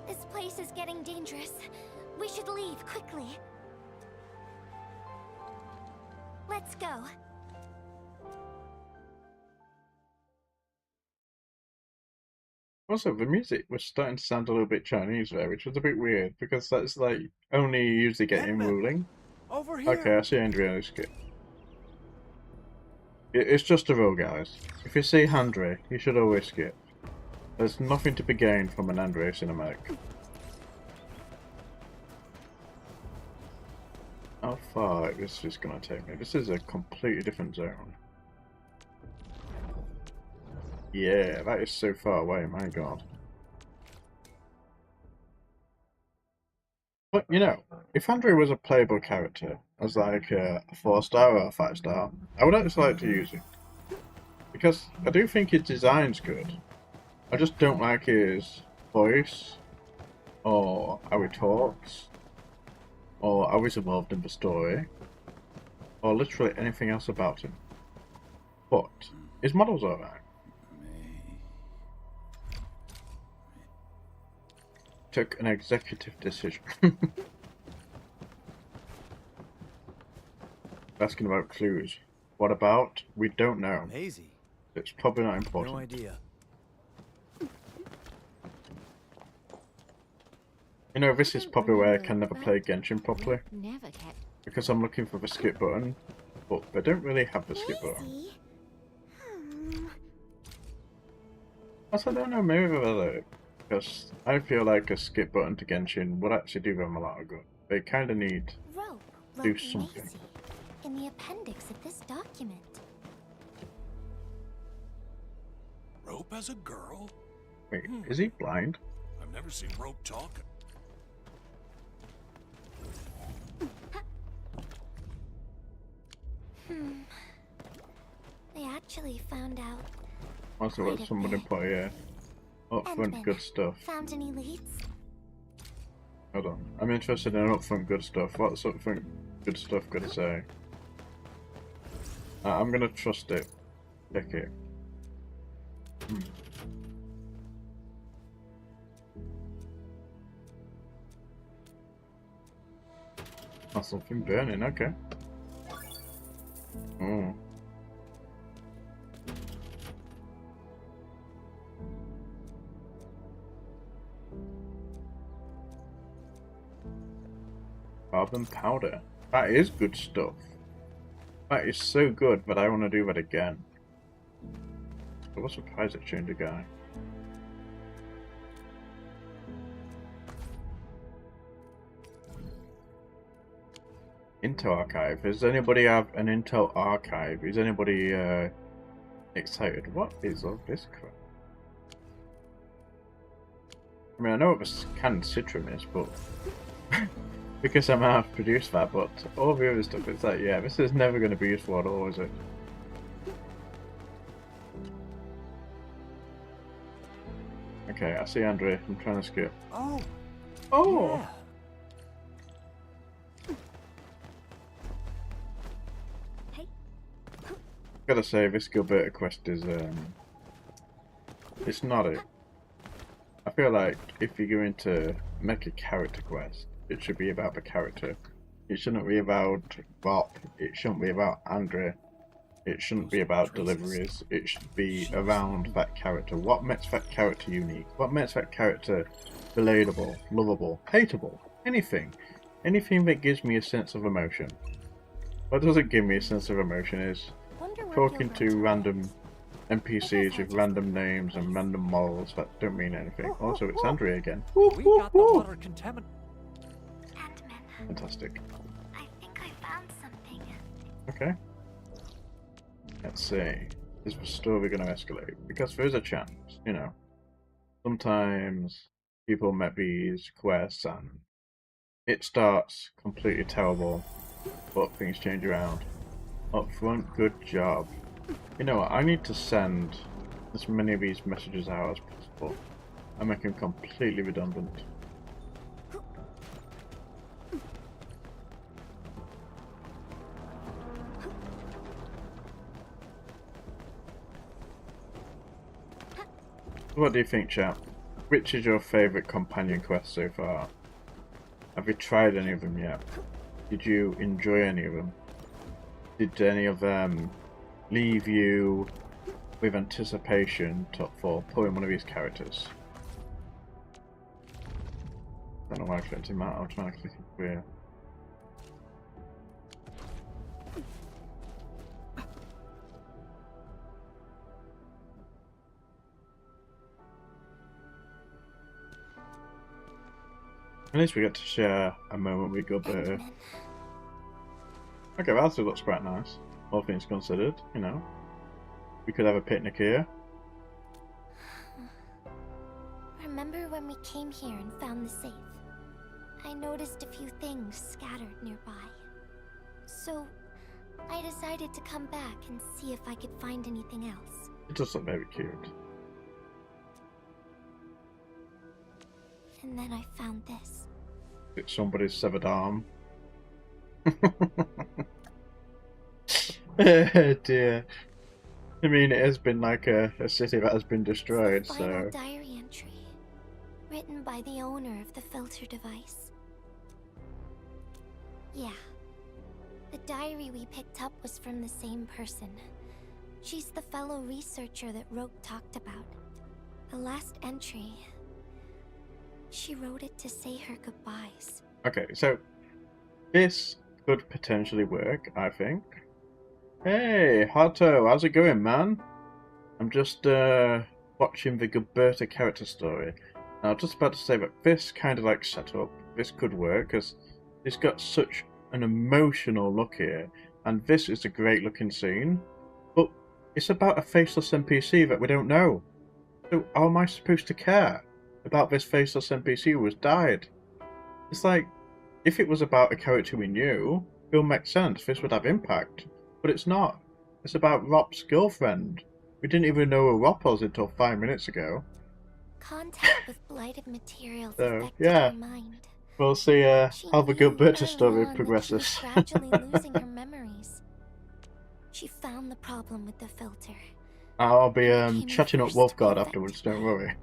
B: This place is getting dangerous. We should leave quickly. Let's go.
A: Also, the music was starting to sound a little bit Chinese there, which was a bit weird, because that's like only you usually get in
D: Edmund,
A: ruling.
D: Over here!
A: Okay, I see Andrea. It's just a rule, guys. If you see Andre, you should always skip. There's nothing to be gained from an Andre cinematic. How far is this gonna take me? This is a completely different zone. Yeah, that is so far away, my god. But, you know, if Andre was a playable character, as like a 4-star or a 5-star, I would actually like to use him. Because I do think his design's good. I just don't like his voice, or how he talks, or how he's involved in the story, or literally anything else about him. But his model's alright. Took an executive decision. Asking about clues. What about? We don't know.
G: Hazy.
A: It's probably not important.
G: No idea.
A: You know, this is probably where I can never play Genshin properly.
B: Never kept
A: Because I'm looking for the skip button, but they don't really have the skip button.
B: easy.
A: Also, I don't know, maybe they're there. Because I feel like a skip button to Genshin would actually do them a lot of good. They kind of need
B: Rope,
A: do
B: rope
A: something.
B: Macy, in the appendix of this document.
H: Rope as a girl?
A: Wait, is he blind?
H: I've never seen Rope talk.
B: They actually found out.
A: Also,
B: Quite
A: got
B: a
A: someone to
B: bit.
A: put here. Upfront
B: Endman,
A: good stuff.
B: Found any leads?
A: Hold on. I'm interested in upfront good stuff. What's upfront good stuff gonna say? I'm gonna trust it. Check it. Oh, something burning, okay. Oh. Carbon powder. That is good stuff. That is so good, but I want to do that again. I was surprised it changed a guy. Intel archive. Does anybody have an Intel archive? Is anybody excited? What is all this crap? I mean, I know what this canned citrum is, but because I'm out to produce that, but all the other stuff, it's like, yeah, this is never going to be useful at all, is it? Okay, I see Andre. I'm trying to skip.
D: Oh!
A: Oh!
D: Yeah.
A: Gotta say, this Gilberta quest is, it's not it. I feel like if you're going to make a character quest, it should be about the character. It shouldn't be about Bop. It shouldn't be about Andre. It shouldn't be about deliveries. It should be around that character. What makes that character unique? What makes that character relatable, lovable, hateable? Anything. Anything that gives me a sense of emotion. What doesn't give me a sense of emotion is
B: Wonder where
A: talking
B: Gilbert
A: to
B: is.
A: random NPCs with random names and random morals that don't mean anything. Also, it's Andre again.
D: We got the water contaminant.
B: Endman,
A: Fantastic.
B: I think I found something.
A: Okay. Let's see. Is the story going to escalate? Because there is a chance, you know. Sometimes people met these quests and it starts completely terrible, but things change around. Up front, good job. You know what, I need to send as many of these messages out as possible and make them completely redundant. What do you think, chap? Which is your favourite companion quest so far? Have you tried any of them yet? Did you enjoy any of them? Did any of them leave you with anticipation for pulling one of these characters? I don't know why I clicked him out, I'm trying to click him here. At least we get to share a moment with Gilberta. Okay, that still looks quite nice. All things considered, you know. We could have a picnic here.
B: Remember when we came here and found the safe? I noticed a few things scattered nearby. So, I decided to come back and see if I could find anything else.
A: It does look very cute.
B: And then I found this.
A: It's somebody's severed arm. Oh dear. I mean, it has been like a city that has been destroyed,
B: It's a final
A: so...
B: diary entry, written by the owner of the filter device. Yeah. The diary we picked up was from the same person. She's the fellow researcher that Roke talked about. The last entry... she wrote it to say her goodbyes.
A: Okay, so this could potentially work, I think. Hey, Hato, how's it going, man? I'm just watching the Gilberta character story. Now, I was just about to say that this kind of like setup, this could work, because it's got such an emotional look here, and this is a great looking scene, but it's about a faceless NPC that we don't know. So how am I supposed to care about this faceless NPC who has died? It's like, if it was about a character we knew, it would make sense, this would have impact. But it's not. It's about Rop's girlfriend. We didn't even know who Rop was until 5 minutes ago.
B: Contact with blighted materials
A: So,
B: affected
A: yeah.
B: her mind.
A: We'll see
B: She
A: how the
B: knew
A: Gilberta
B: early
A: story
B: on that
A: progresses.
B: she was gradually losing her memories. She found the problem with the filter.
A: I'll be
B: Became
A: chatting up
B: first
A: Wulfgard
B: prefect.
A: afterwards, don't worry.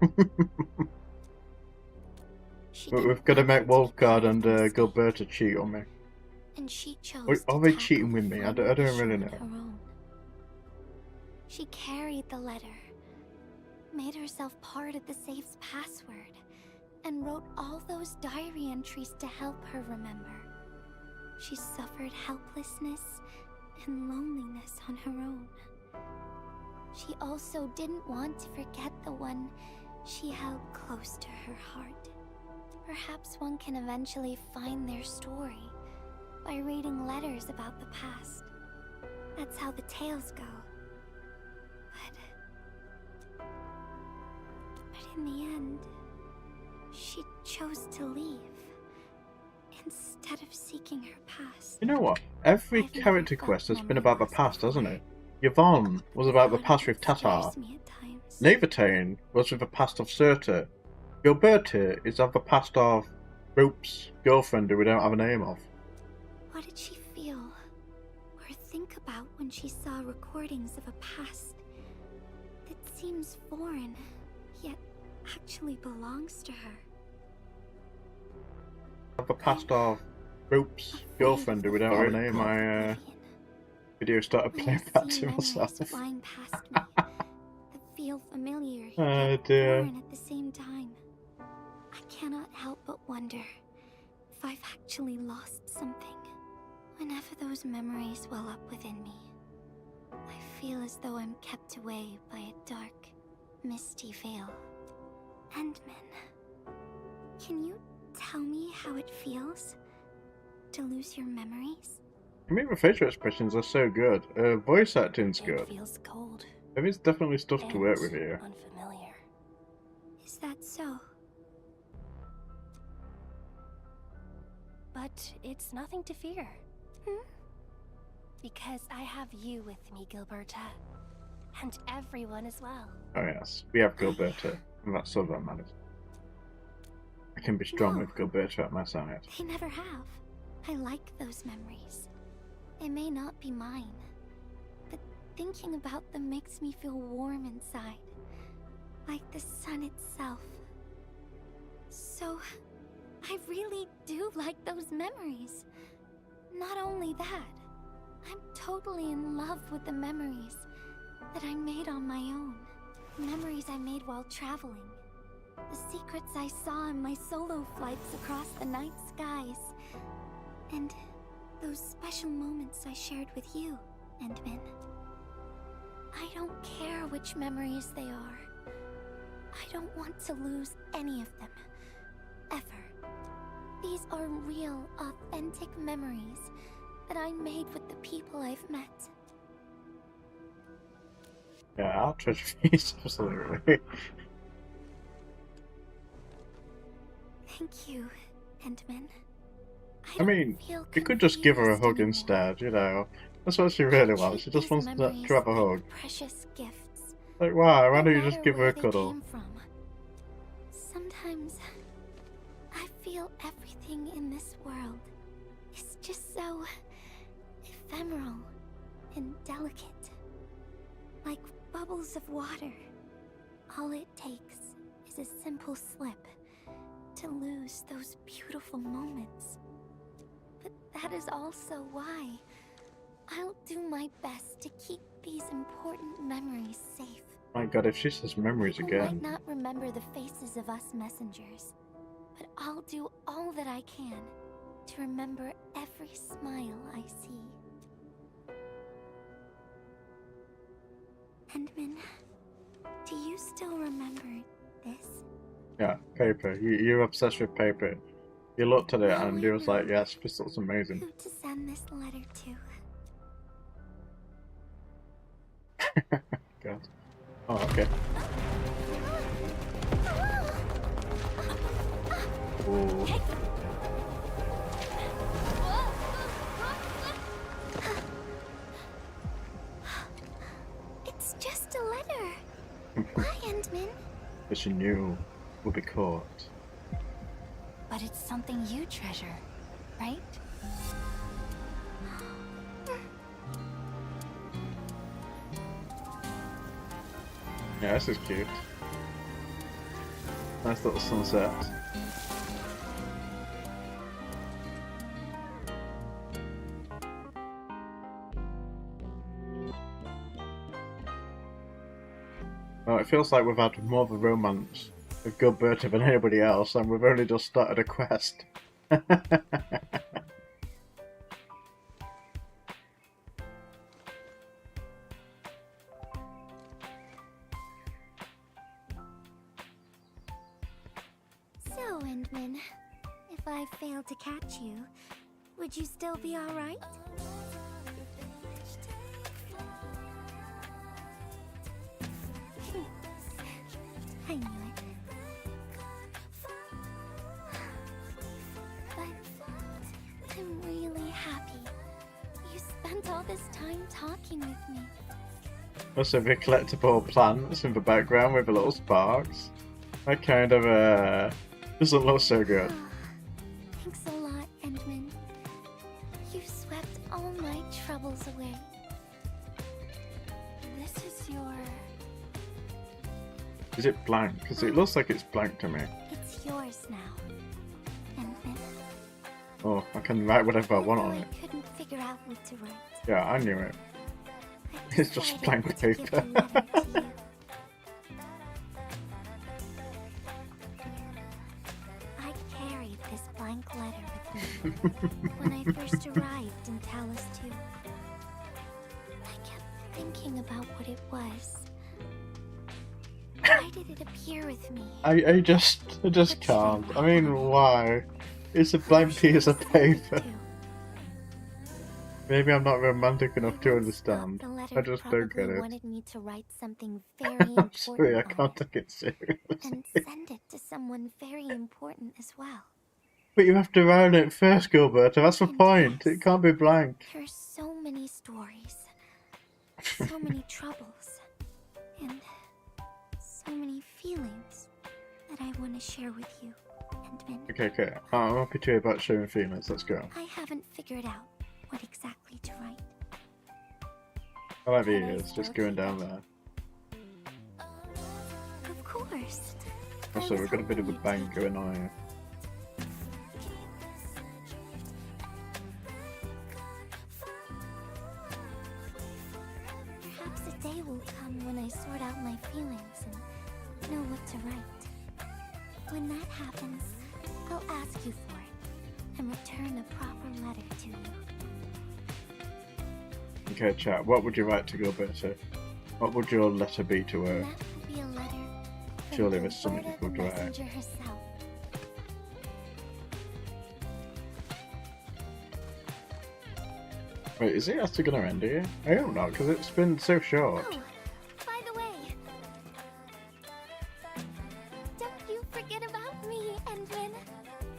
B: She
A: We've
B: didn't
A: got to
B: want
A: make
B: him to be
A: Wulfgard
B: part of
A: and
B: the mistake,
A: Gilberta cheat on me.
B: and she chose
A: Or
B: to
A: are they
B: tackle
A: cheating with
B: the
A: me? I
B: final
A: don't
B: issue
A: really
B: on
A: know.
B: her own. She carried the letter, made herself part of the safe's password, and wrote all those diary entries to help her remember. She suffered helplessness and loneliness on her own. She also didn't want to forget the one she held close to her heart. Perhaps one can eventually find their story by reading letters about the past. That's how the tales go. But in the end, she chose to leave instead of seeking her past.
A: You know what? Every
B: I've never
A: character
B: felt
A: quest has been
B: memory
A: about the
B: loss
A: past, hasn't
B: before.
A: it? Yvonne was about the
B: Thought
A: past
B: it
A: with Tatar.
B: scares me at times.
A: Navatane was with the past of Surta. Gilberta is of the past of Rope's girlfriend who we don't have a name of.
B: What did she feel or think about when she saw recordings of a past that seems foreign, yet actually belongs to her?
A: Of the past of Rope's girlfriend who we don't have a name. My video started
B: When I
A: playing back
B: see
A: to
B: memories
A: myself.
B: flying past me that feel familiar
A: Oh
B: yet
A: dear.
B: foreign at the same time, I cannot help but wonder if I've actually lost something. Whenever those memories well up within me, I feel as though I'm kept away by a dark, misty veil. Endman, can you tell me how it feels to lose your memories?
A: I mean, the facial expressions are so good. Voice acting's
B: It
A: good.
B: feels cold
A: There is definitely stuff to work with
B: and
A: here.
B: unfamiliar. Is that so? but it's nothing to fear. Because I have you with me, Gilberta. And everyone as well.
A: Oh yes, we have Gilberta, and that's all that matters. I can be strong
B: No.
A: with Gilberta at my side.
B: They never have. I like those memories. They may not be mine, but thinking about them makes me feel warm inside. Like the sun itself. So, I really do like those memories. Not only that, I'm totally in love with the memories that I made on my own. Memories I made while traveling. The secrets I saw in my solo flights across the night skies. And those special moments I shared with you, Endman. I don't care which memories they are. I don't want to lose any of them. Ever. These are real, authentic memories that I made with the people I've met.
A: Yeah, I'll treasure these, absolutely.
B: Thank you, Endman.
A: I mean, you could just give her a hug instead, you know. That's what she really wants. She just wants to have a hug.
B: Precious gifts.
A: Like, why? Why
B: No
A: don't you just
B: matter
A: give her a
B: where they
A: cuddle?
B: came from. Sometimes I feel everything in this world is just so ephemeral and delicate. Like bubbles of water. All it takes is a simple slip to lose those beautiful moments. But that is also why I'll do my best to keep these important memories safe.
A: My god, if she says memories
B: People
A: again.
B: might not remember the faces of us messengers, but I'll do all that I can to remember every smile I see. Endman, do you still remember this?
A: Yeah, paper. You're obsessed with paper. You looked at it
B: Now
A: and
B: I
A: you was like,
B: know
A: yes, this looks amazing.
B: who to send this letter to.
A: God. Oh, okay. Ooh.
B: It's just a letter. Why, Endman?
A: But she knew would be caught.
B: But it's something you treasure, right?
A: Yeah, this is cute. Nice little sunset. Well, it feels like we've had more of a romance with Gilberta than anybody else, and we've only just started a quest.
B: So, Endman, if I failed to catch you, would you still be alright? I knew it. But I'm really happy. You spent all this time talking with me.
A: Also, the collectible plants in the background with the little sparks. That kind of, doesn't look so good.
B: Thanks a lot, Endman. You swept all my troubles away. This is your...
A: Is it blank? Because it looks like it's blank to me.
B: It's yours now, Endman.
A: Oh, I can write whatever I want on
B: Although
A: it.
B: I couldn't figure out what to write.
A: Yeah, I knew it.
B: I
A: It's just
B: decided
A: blank
B: to give
A: paper.
B: the letter to you. I carried this blank letter with me when I first arrived in Talus 2. I kept thinking about what it was. Why did it appear with me?
A: I just can't. I mean, why? It's a blank piece of paper. Maybe I'm not romantic enough to understand. I just don't get it.
B: Wanted me to write something very
A: I'm
B: important
A: sorry, I
B: on
A: can't
B: it
A: take it seriously.
B: and send it to someone very important as well.
A: But you have to write it first, Gilberta. That's the
B: And
A: point.
B: yes,
A: It can't be blank.
B: There's so many stories, so many troubles, and so many feelings that I want to share with you, Endman.
A: Okay. I'm happy to hear about sharing feelings. Let's go.
B: I haven't figured out what exactly to write.
A: I like the
B: Can I
A: ears
B: still
A: just going
B: keep
A: down
B: it?
A: there.
B: Of course.
A: Also, we've got a bit of a bang going on here.
B: Perhaps a day will come when I sort out my feelings and know what to write. When that happens, I'll ask you for it and return a proper letter to you.
A: Okay, chat. What would you write to Gilberta? What would your letter be to her?
B: And that will be a letter from
A: Surely there's something
B: Gilberta
A: you
B: the
A: could write.
B: messenger herself.
A: Wait, is it actually going to end here? I don't know, because it's been so short.
B: Oh, by the way, don't you forget about me, Endwin.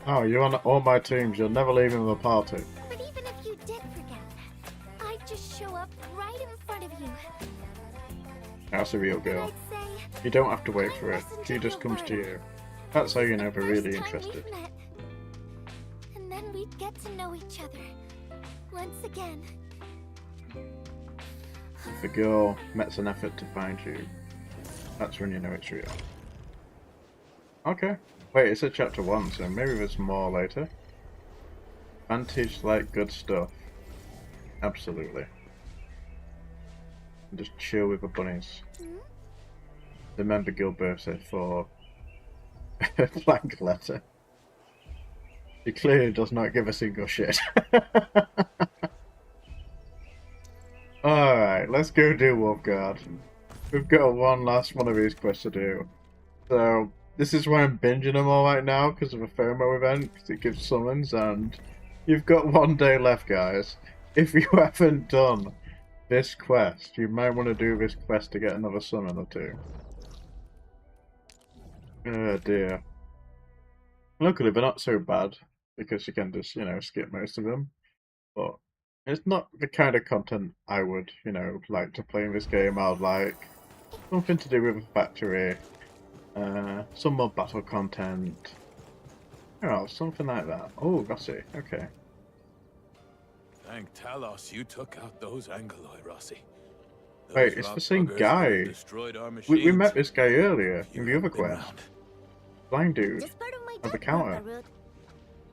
A: Oh, you're on all my teams. You're never leaving the party.
B: But even if you did forget, I'd just show up right in front of you.
A: That's a real
B: And
A: girl.
B: I'd say,
A: You don't have to wait
B: "I'm
A: for it.
B: messenger
A: She just comes to
B: Gilberta.
A: you. That's how you know
B: The
A: they're really
B: first time
A: interested.
B: we've met. And then we'd get to know each other. Once again.
A: The girl makes an effort to find you. That's when you know it's real. Okay. Wait, it's a chapter 1, so maybe there's more later. Vantage like good stuff. Absolutely. And just chill with the bunnies.
B: Hmm?
A: Remember Gilberta for a blank letter. He clearly does not give a single shit. Alright, let's go do Wulfgard. We've got one last one of these quests to do. So, this is why I'm binging them all right now, because of a FOMO event, because it gives summons, and you've got 1 day left, guys. If you haven't done this quest, you might want to do this quest to get another summon or two. Oh dear. Luckily, they're not so bad, because you can just, skip most of them. But it's not the kind of content I would, like to play in this game. I'd like something to do with a factory, some more battle content, something like that. Oh, Rossi, okay.
H: Thank Talos you took out those Angoloi, Rossi. Those
A: Wait, it's
H: rock
A: the same
H: buggers
A: guy.
H: would've destroyed our
A: We
H: machines
A: met this guy earlier
H: if you
A: in the other
H: hadn't been
A: quest.
H: around.
A: Blind dude.
B: Just part of my
A: On the
B: deck,
A: counter.
B: Papa Rude.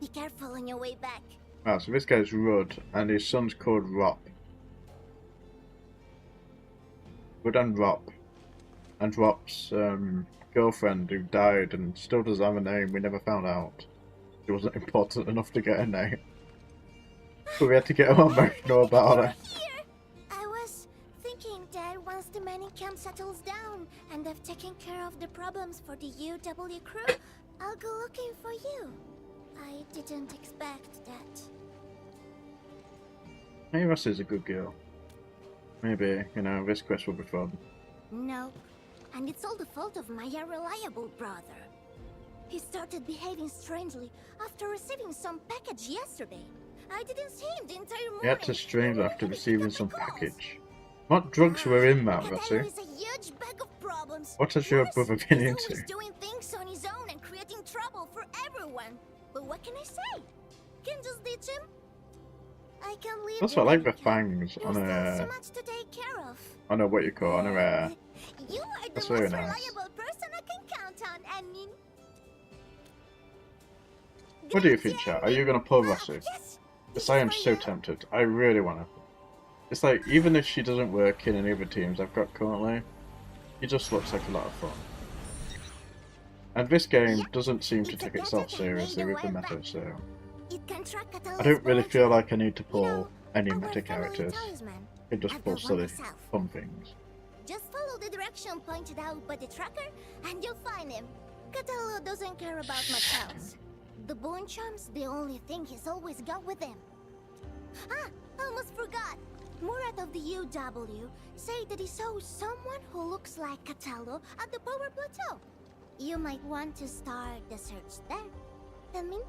B: Be careful on your way back.
A: Ah, so this guy's Rudd, and his son's called Rop. Rudd and Rop. And Rop's girlfriend who died and still doesn't have a name, we never found out. It wasn't important enough to get a name. But we had to get all emotional about
B: You're
A: it.
B: here! I was thinking that once the mining camp settles down and I've taken care of the problems for the UW crew, I'll go looking for you. I didn't expect that.
A: Hey, Rossi's a good girl. Maybe, this quest will be fun.
B: Nope. And it's all the fault of my unreliable brother. He started behaving strangely after receiving some package yesterday. I didn't see him the entire morning.
A: He had to strain after
B: He
A: receiving
B: picked
A: some
B: up my calls.
A: package. What drugs were in that,
B: Catalan
A: Rossi?
B: is a huge bag of problems.
A: What has your
B: Worse,
A: brother been
B: he's
A: into?
B: always doing things on his own and creating trouble for everyone. But what can I say? Can just ditch him? I can leave.
A: Also, I
B: you
A: like the
B: anytime.
A: fangs
B: There's
A: on
B: still so
A: a,
B: much to take care of.
A: on a, what you call, on a,
B: You are the
A: That's
B: most
A: very nice.
B: reliable person I can count on, I mean.
A: What do you think, chat? Are you gonna pull Rossi?
B: Yes.
A: Yes, I am so tempted. I really wanna. It's like, even if she doesn't work in any of the teams I've got currently, he just looks like a lot of fun. And this game doesn't seem to take itself seriously with the meta, so
B: It can track
A: I don't really feel
B: Catalan's
A: like I need to
B: You
A: pull
B: know,
A: any
B: our
A: meta
B: family
A: characters.
B: talisman.
A: I can just
B: I've
A: pull
B: got one
A: silly,
B: myself.
A: fun things.
B: Just follow the direction pointed out by the tracker, and you'll find him. Catalan doesn't care about much else. The bone charm's the only thing he's always got with him. Ah, almost forgot. Murat of the UW say that he saw someone who looks like Catalan at the power plateau. You might want to start the search there. I mean,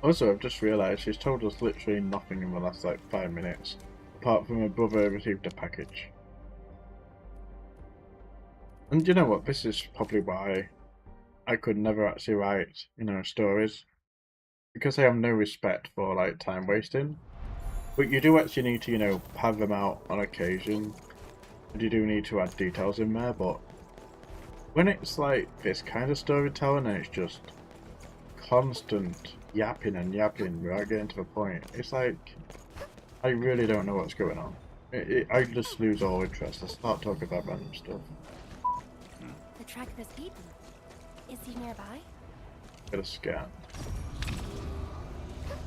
A: Also, I've just realised she's told us literally nothing in the last like 5 minutes, apart from her brother received a package. And you know what? This is probably why I could never actually write, stories, because I have no respect for like time wasting. But you do actually need to, have them out on occasion, and you do need to add details in there. But when it's like this kind of storytelling and it's just constant yapping and yapping without getting to the point, it's like I really don't know what's going on. I just lose all interest. I start talking about random stuff.
B: The tracker's eaten. Is he nearby?
A: Get a scan.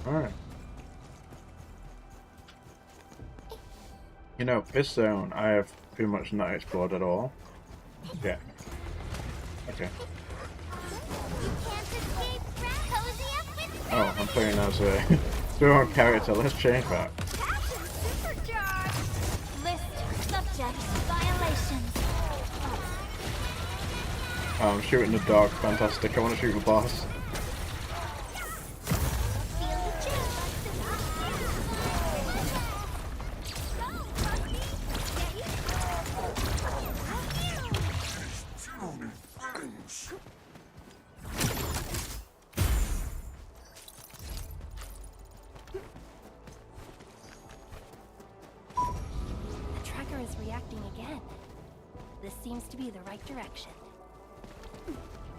A: Alright. This zone I have pretty much not explored at all. Yeah. Okay. Oh, I'm playing as a wrong character. Let's change that. Oh, I'm shooting the dog. Fantastic. I want to shoot the boss.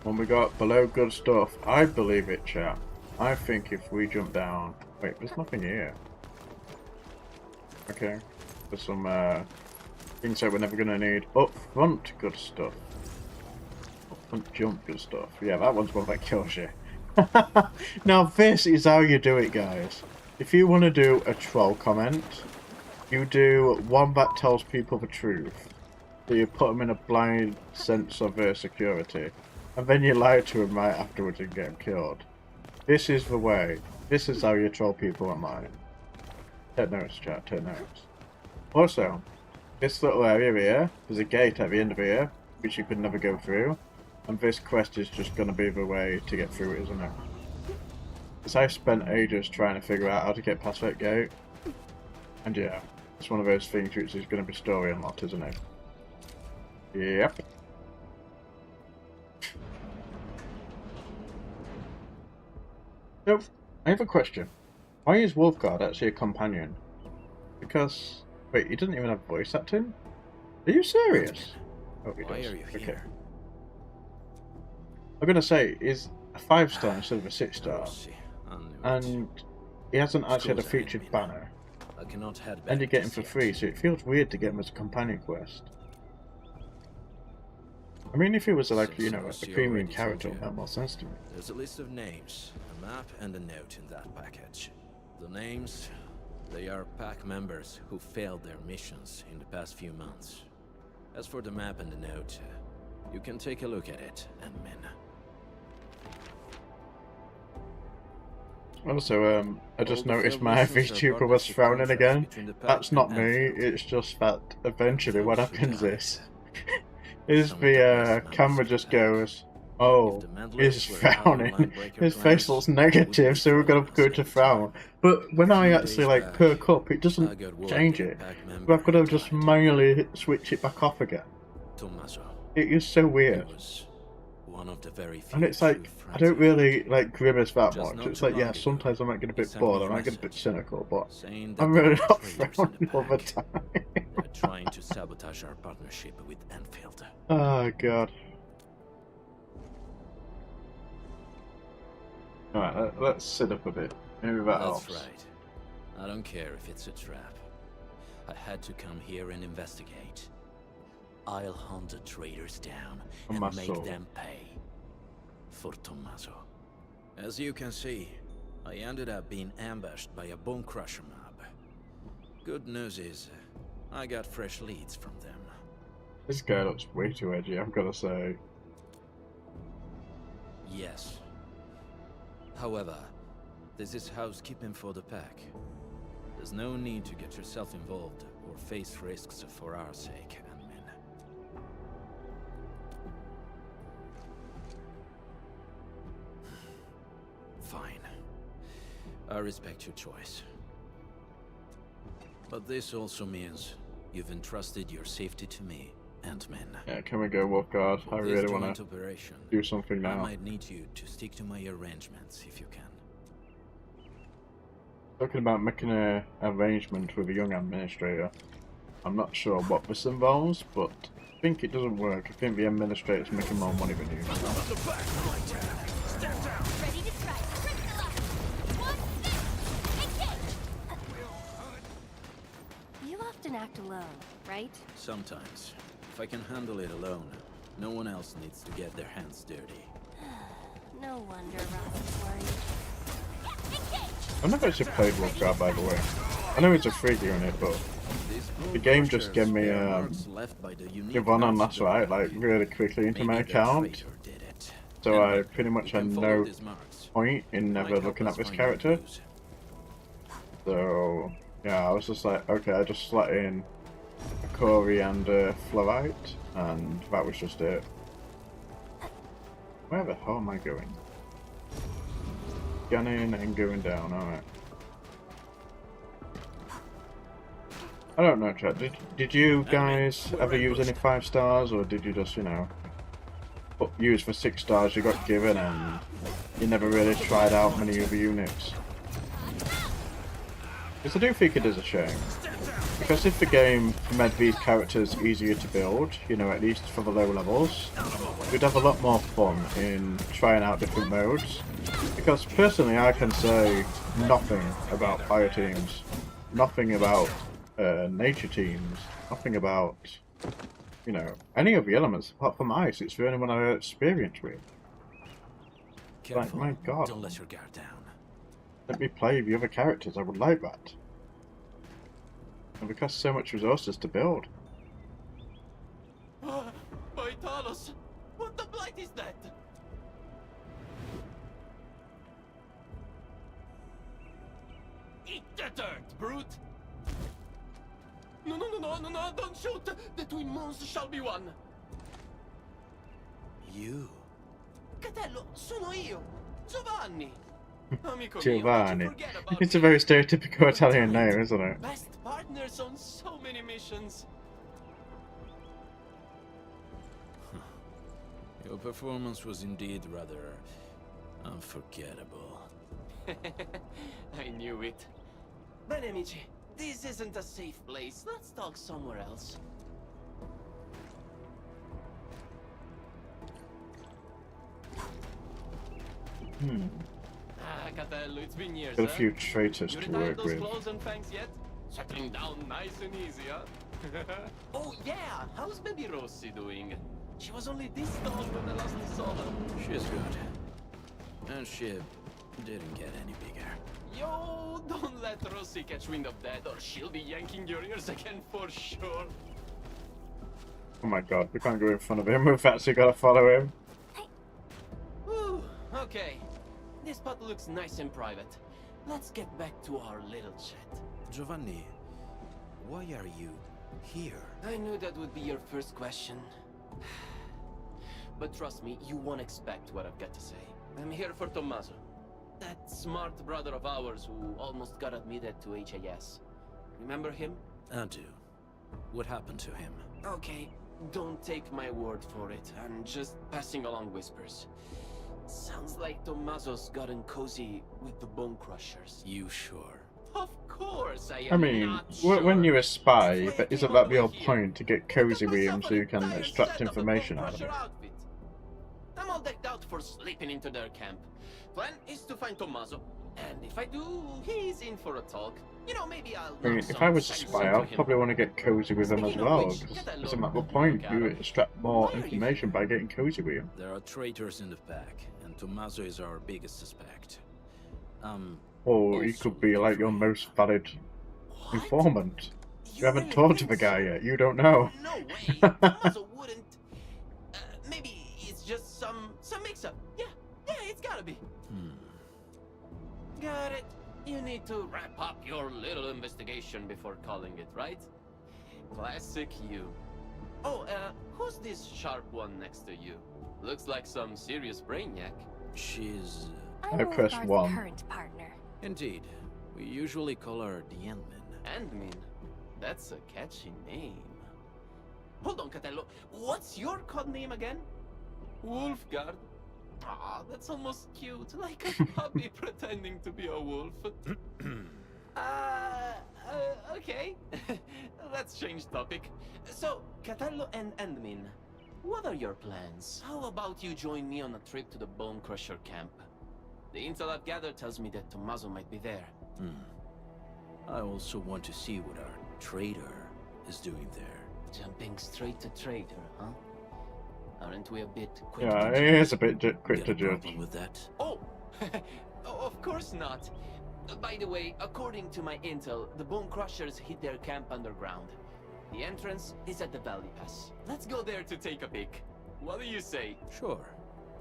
A: When we got below good stuff, I believe it, chat. I think if we jump down... Wait, there's nothing here. Okay. There's some things that we're never going to need. Up front good stuff. Up front jump good stuff. Yeah, that one's one that kills you. Now this is how you do it, guys. If you want to do a troll comment, you do one that tells people the truth. So you put them in a blind sense of security. And then you lie to them right afterwards and get them killed. This is the way. This is how you troll people online. Take notes, chat. Take notes. Also, this little area here, there's a gate at the end of here, which you could never go through. And this quest is just going to be the way to get through it, isn't it? Because I've spent ages trying to figure out how to get past that gate. And yeah, it's one of those things which is going to be story unlocked, isn't it? Yep. So, I have a question. Why is Wulfgard actually a companion? Because... Wait, he doesn't even have voice acting? Are you serious? Oh, he does.
H: Why are you
A: okay.
H: here?
A: I'm gonna say, is a 5-star instead of a 6-star. And he hasn't actually had a featured banner.
H: I cannot head back
A: And you get him
H: just
A: for
H: yet.
A: free, so it feels weird to get him as a companion quest. I mean, if he was like,
H: Since
A: a
H: Rossi
A: premium
H: already
A: character,
H: told
A: it
H: you.
A: made more sense to me.
H: There's a list of names, a map, and a note in that package. The names, they are pack members who failed their missions in the past few months. As for the map and the note, you can take a look at it, admin.
A: Also, I just
H: All the
A: noticed
H: failed
A: my
H: missions are
A: VTuber was
H: partnership
A: frowning
H: contracts
A: again.
H: between the pack
A: That's not
H: and
A: me,
H: Endfield.
A: it's just that eventually what
H: Those who
A: happens
H: died,
A: is... is
H: some of the best members
A: camera
H: of the
A: just
H: pack.
A: goes, oh,
H: If the Mandalorians
A: he's
H: were
A: frowning.
H: Line-breaker
A: His face
H: planners,
A: looks
H: we
A: negative,
H: wouldn't
A: so we're
H: be
A: gonna
H: throwing
A: go
H: us
A: to
H: any
A: frown.
H: time.
A: But when
H: A
A: I
H: few
A: actually
H: days
A: like
H: back,
A: perk up, it
H: I
A: doesn't
H: got word
A: change
H: that a
A: it.
H: pack
A: So
H: member
A: I've got to
H: had
A: just
H: died.
A: manually switch it back off again.
H: Tommaso.
A: It is so
H: He
A: weird.
H: was one of the very few
A: And it's
H: true
A: like, I
H: friends
A: don't
H: I
A: really like grimace that
H: Just
A: much.
H: not
A: It's
H: too
A: like, yeah,
H: long ago,
A: sometimes I might get a
H: he
A: bit
H: sent me
A: bored, I
H: a
A: might get a bit
H: message
A: cynical, but
H: saying that
A: I'm
H: there
A: really
H: are
A: not
H: traitors in
A: frowning
H: the
A: all the
H: pack.
A: time.
H: They're trying to sabotage our partnership with Endfield.
A: Oh god. Alright, let's sit up a bit. Maybe that
H: That's
A: helps.
H: right. I don't care if it's a trap. I had to come here and investigate. I'll hunt the traitors down and
A: Tommaso.
H: make them pay. For Tommaso. As you can see, I ended up being ambushed by a bone crusher mob. Good news is, I got fresh leads from them.
A: This guy looks way too edgy, I've gotta say.
H: Yes. However, this is housekeeping for the pack. There's no need to get yourself involved or face risks for our sake, admin. Fine. respect your choice. But this also means you've entrusted your safety to me, Ant-Man.
A: Yeah, can we go, Wulfgard? I
H: This
A: really
H: joint
A: want to
H: operation,
A: do something
H: I
A: now.
H: might need you to stick to my arrangements if you can.
A: Talking about making an arrangement with a young administrator. I'm not sure what this involves, but I think it doesn't work. I think the administrator's making more money than you.
B: Ready to strike. Critical up. 1, 6, engage! You often act alone, right?
H: Sometimes. If I can handle it alone, no one else needs to get their hands dirty.
B: No wonder Ross is worried. Engage!
A: I've never actually played Wulfgard, by the way. I know it's a free unit, but the game just gave me give on that's right, like really quickly into my account. So I pretty much had no point in never looking at this character. So yeah, I was just like, okay, I just slot in a Corey and a Fluorite, and that was just it. Where the hell am I going? Scanning and going down, alright. I don't know, chat. Did you guys ever use any 5 stars, or did you just, you know, use for 6 stars you got given and you never really tried out many of the units? Because I do think it is a shame. Because if the game made these characters easier to build, you know, at least for the low levels, we'd have a lot more fun in trying out different modes. Because personally I can say nothing about fire teams, nothing about nature teams, nothing about, you know, any of the elements apart from ice. It's the only one I've experienced with.
H: Careful.
A: Like, my god.
H: Don't let your guard down.
A: Let me play the other characters, I would like that. And it costs so much resources to build.
G: By Talos! What the blight is that? Eat the dirt, brute! No, don't shoot! The twin moons shall be one!
H: You?
G: Catello, sono io! Giovanni! Amico
A: Giovanni.
G: mio, forget about
A: It's a
G: me.
A: very stereotypical Italian name, isn't it?
G: Best partners on so many missions.
H: Your performance was indeed rather unforgettable.
G: I knew it. Bene, amici. This isn't a safe place. Let's talk somewhere else. Ah, Catello, it's been years,
A: Got a
G: huh?
A: few traitors
G: You
A: to
G: retired
A: work
G: those
A: with.
G: clothes and fangs yet? Settling down nice and easy, huh? Oh yeah, how's baby Rossi doing? She was only this tall when I last saw her.
H: She's good. And she didn't get any bigger.
G: Yo, don't let Rossi catch wind of that or she'll be yanking your ears again for sure.
A: Oh my god, we can't go in front of him, we've actually got to follow him.
G: Whew, okay. This spot looks nice and private. Let's get back to our little chat.
H: Giovanni, why are you here?
G: I knew that would be your first question. But trust me, you won't expect what I've got to say. I'm here for Tommaso. That smart brother of ours who almost got admitted to HAS. Remember him?
H: I do. What happened to him?
G: Okay, don't take my word for it. I'm just passing along whispers. Sounds like Tommaso's gotten cozy with the Bone Crushers.
H: You sure?
G: Of course I am.
A: I mean,
G: not sure.
A: when you're a spy,
G: That's why I
A: isn't
G: came
A: that
G: all
A: the
G: way
A: whole
G: here.
A: point, to get cozy
G: Got
A: with him
G: myself
A: so
G: an
A: you can
G: entire
A: extract
G: set of the
A: information
G: Bone
A: out of him?
G: Crusher outfit. I'm all decked out for sleeping into their camp. Plan is to find Tommaso, and if I do, he's in for a talk. You know, maybe I'll.
A: I mean,
G: knock
A: if
G: some
A: I was a
G: sense
A: spy,
G: into
A: I'd
G: him.
A: probably want to get cozy with him as
G: Speaking of
A: well,
G: which,
A: because
G: get that
A: isn't that the
G: look
A: point?
G: at
A: You
G: him.
A: extract more
G: Why are you
A: information by getting cozy with him.
H: There are traitors in the pack, and Tommaso is our biggest suspect.
A: Or he could be like your most valid
G: What?
A: informant. You haven't
G: really
A: talked to
G: think
A: the guy
G: so?
A: yet, you don't know.
G: No way. Tommaso wouldn't. Maybe it's just some mix-up. Yeah, it's gotta be. Got it. You need to wrap up your little investigation before calling it, right? Classic you. Oh, who's this sharp one next to you? Looks like some serious brainiac.
H: She's...
A: I press
B: Wulfgard's
A: 1.
B: current partner.
H: Indeed. We usually call her the Endman.
G: Endmin? That's a catchy name. Hold on, Catello. What's your code name again? Wulfgard? Ah, that's almost cute, like a puppy pretending to be a wolf. Okay. Let's change topic. So, Catello and Endmin, what are your plans? How about you join me on a trip to the Bone Crusher camp? The intel I've gathered tells me that Tommaso might be there.
H: I also want to see what our traitor is doing there.
G: Jumping straight to traitor, huh? Aren't we a bit quick
A: Yeah,
G: to
A: it
G: judge?
A: is a bit quick to
H: Got a
A: judge.
H: problem with that?
G: Oh! Oh, of course not. By the way, according to my intel, the Bone Crushers hid their camp underground. The entrance is at the Valley Pass. Let's go there to take a peek. What do you say?
H: Sure.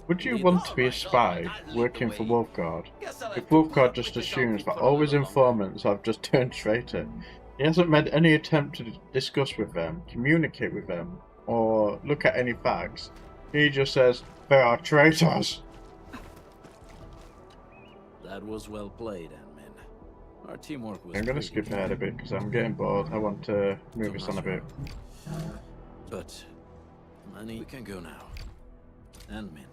A: Would you
H: Lead
A: want
H: the
A: to be a
G: Alright,
A: spy
G: I'll lead
A: working
G: the
A: for
G: way.
A: Wulfgard?
G: Guess I'll
A: If
G: have to put
A: Wulfgard
G: up
A: just
G: with the
A: assumes
G: donkey
A: that
G: for a
A: all his
G: little longer.
A: informants have just turned traitor, he hasn't made any attempt to discuss with them, communicate with them, or look at any facts. He just says, they are traitors!
H: That was well played, Endman. Our teamwork was
A: I'm gonna
H: pretty
A: skip
H: good.
A: ahead a bit because I'm getting bored. I want to move us on a bit.
H: But, Manny, we can go now. Endman.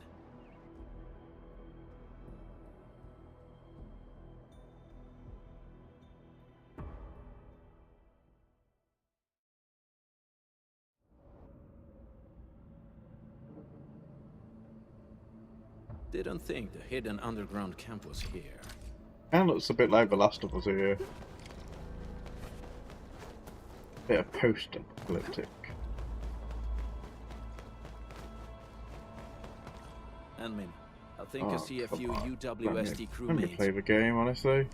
H: Didn't think the hidden underground camp was here.
A: And looks a bit like The Last of Us here. Bit of post-apocalyptic.
H: Endman, I think I see a few UWSD
A: Let me
H: crewmates.
A: play the game, honestly.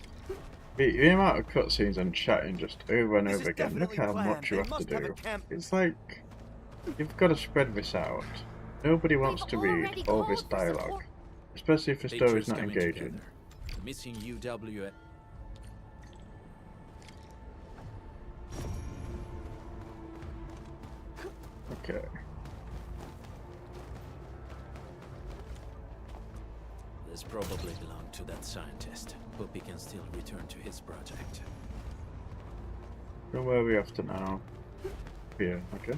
A: The amount of cutscenes and chatting just over and
F: This
A: over
F: is
A: again. Look
F: definitely
A: how
F: planned.
A: much you
F: They
A: have to
F: must have a
A: do.
F: camp.
A: It's like you've got to spread this out. Nobody wants to read
B: already
A: all this
B: called for
A: dialogue,
B: support.
A: especially if the
H: Patriots
A: story's not
H: coming
A: engaging.
H: together. The missing UW.
A: Okay.
H: This probably belonged to that scientist. Hope he can still return to his project.
A: So where are we off to now? Here, okay.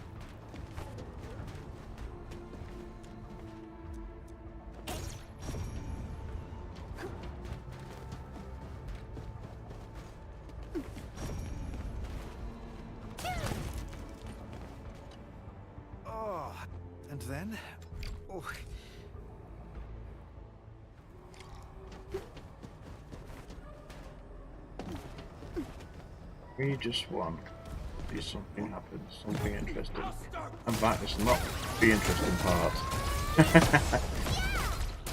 F: Oh, and then? Oh,
A: We just want to see something happen, something interesting. And that is not the interesting part.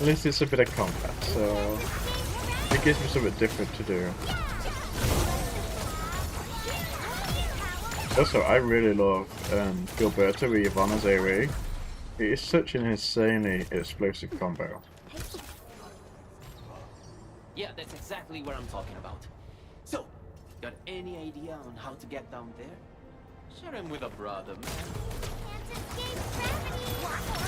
A: At least it's a bit of combat, so it gives me something different to do. Also, I really love Gilberta with Yvonne's AoE. It is such an insanely explosive combo.
G: Yeah, that's exactly what I'm talking about. So, got any idea on how to get down there? Share him with a brother, man.
B: Can't escape gravity.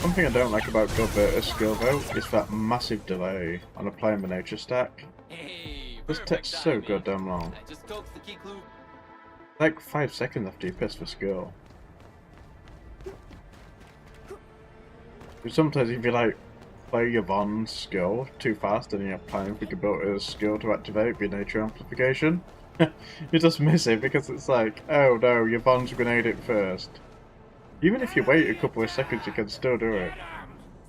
A: One thing I don't like about Gilberta's skill though is that massive delay on applying the nature stack.
G: Hey,
A: This
G: perfect
A: takes so
G: timing.
A: goddamn long.
G: I just coaxed the key clue.
A: Like 5 seconds after you piss for skill. But sometimes if you like play Yvonne's skill too fast and you're applying for Gilberta's skill to activate the nature amplification, you just miss it because it's like, oh no, Yvonne's grenade it first. Even if you wait a couple of seconds, you can still do it.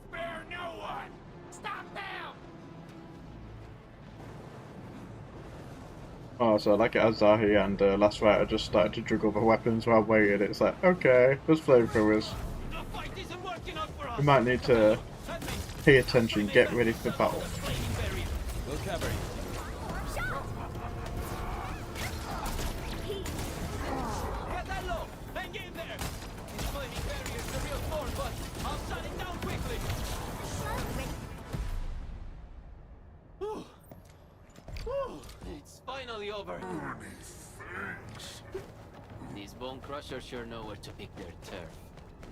G: Spare no one! Stop them!
A: Oh, so like it as Zahi and Last Rider just started to juggle the weapons while waiting. It's like, okay, there's flamethrowers.
G: The fight isn't working out for us!
A: We might need to pay attention, get ready for battle.
H: We'll cover it.
G: Catello! Hang in there! These flaming barriers are real form, but I'll shut it down quickly! Whew. Whew. It's finally over. These bone crushers sure know where to pick their turf.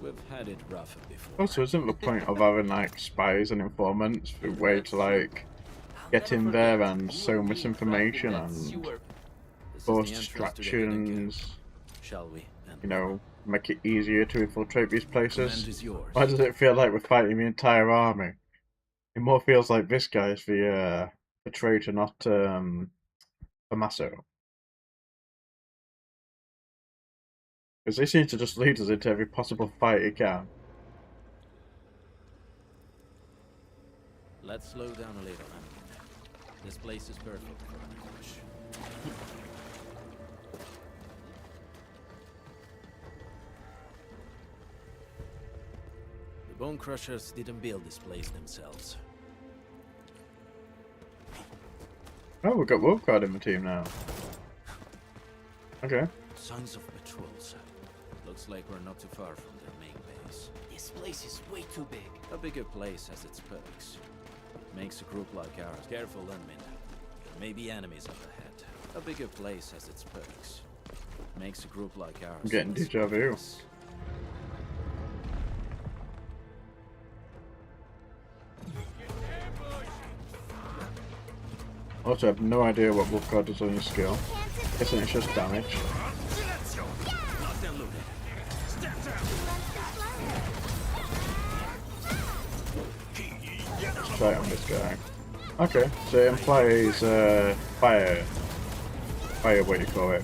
H: We've had it rougher before.
A: Also, isn't the point of having like spies and informants for a way to like get in there and sow misinformation and
H: This
A: cause
H: is the entrance to the hidden cave.
A: distractions?
H: Shall we?
A: You know, make it easier to infiltrate these
H: Command
A: places?
H: is yours.
A: Why does it feel like we're fighting the entire army? It more feels like this guy is the traitor, not Tommaso. Because they seem to just lead us into every possible fight he can.
H: Let's slow down a little, man. This place is perfect for an ambush. The Bone Crushers didn't build this place themselves.
A: Oh, we've got Wulfgard in the team now. Okay.
H: Signs of patrols. Looks like we're not too far from their main base.
G: This place is way too big.
H: A bigger place has its perks. It makes a group like ours careful, Unmin. There may be enemies up ahead. A bigger place has its perks. It makes a group like ours.
A: I'm getting
H: less
A: deja vu.
H: dangerous.
A: Also, I have no idea what Wulfgard does on his skill. Guessing it's just damage. Let's try it on this guy. Okay, so it implies fire, what do you call it?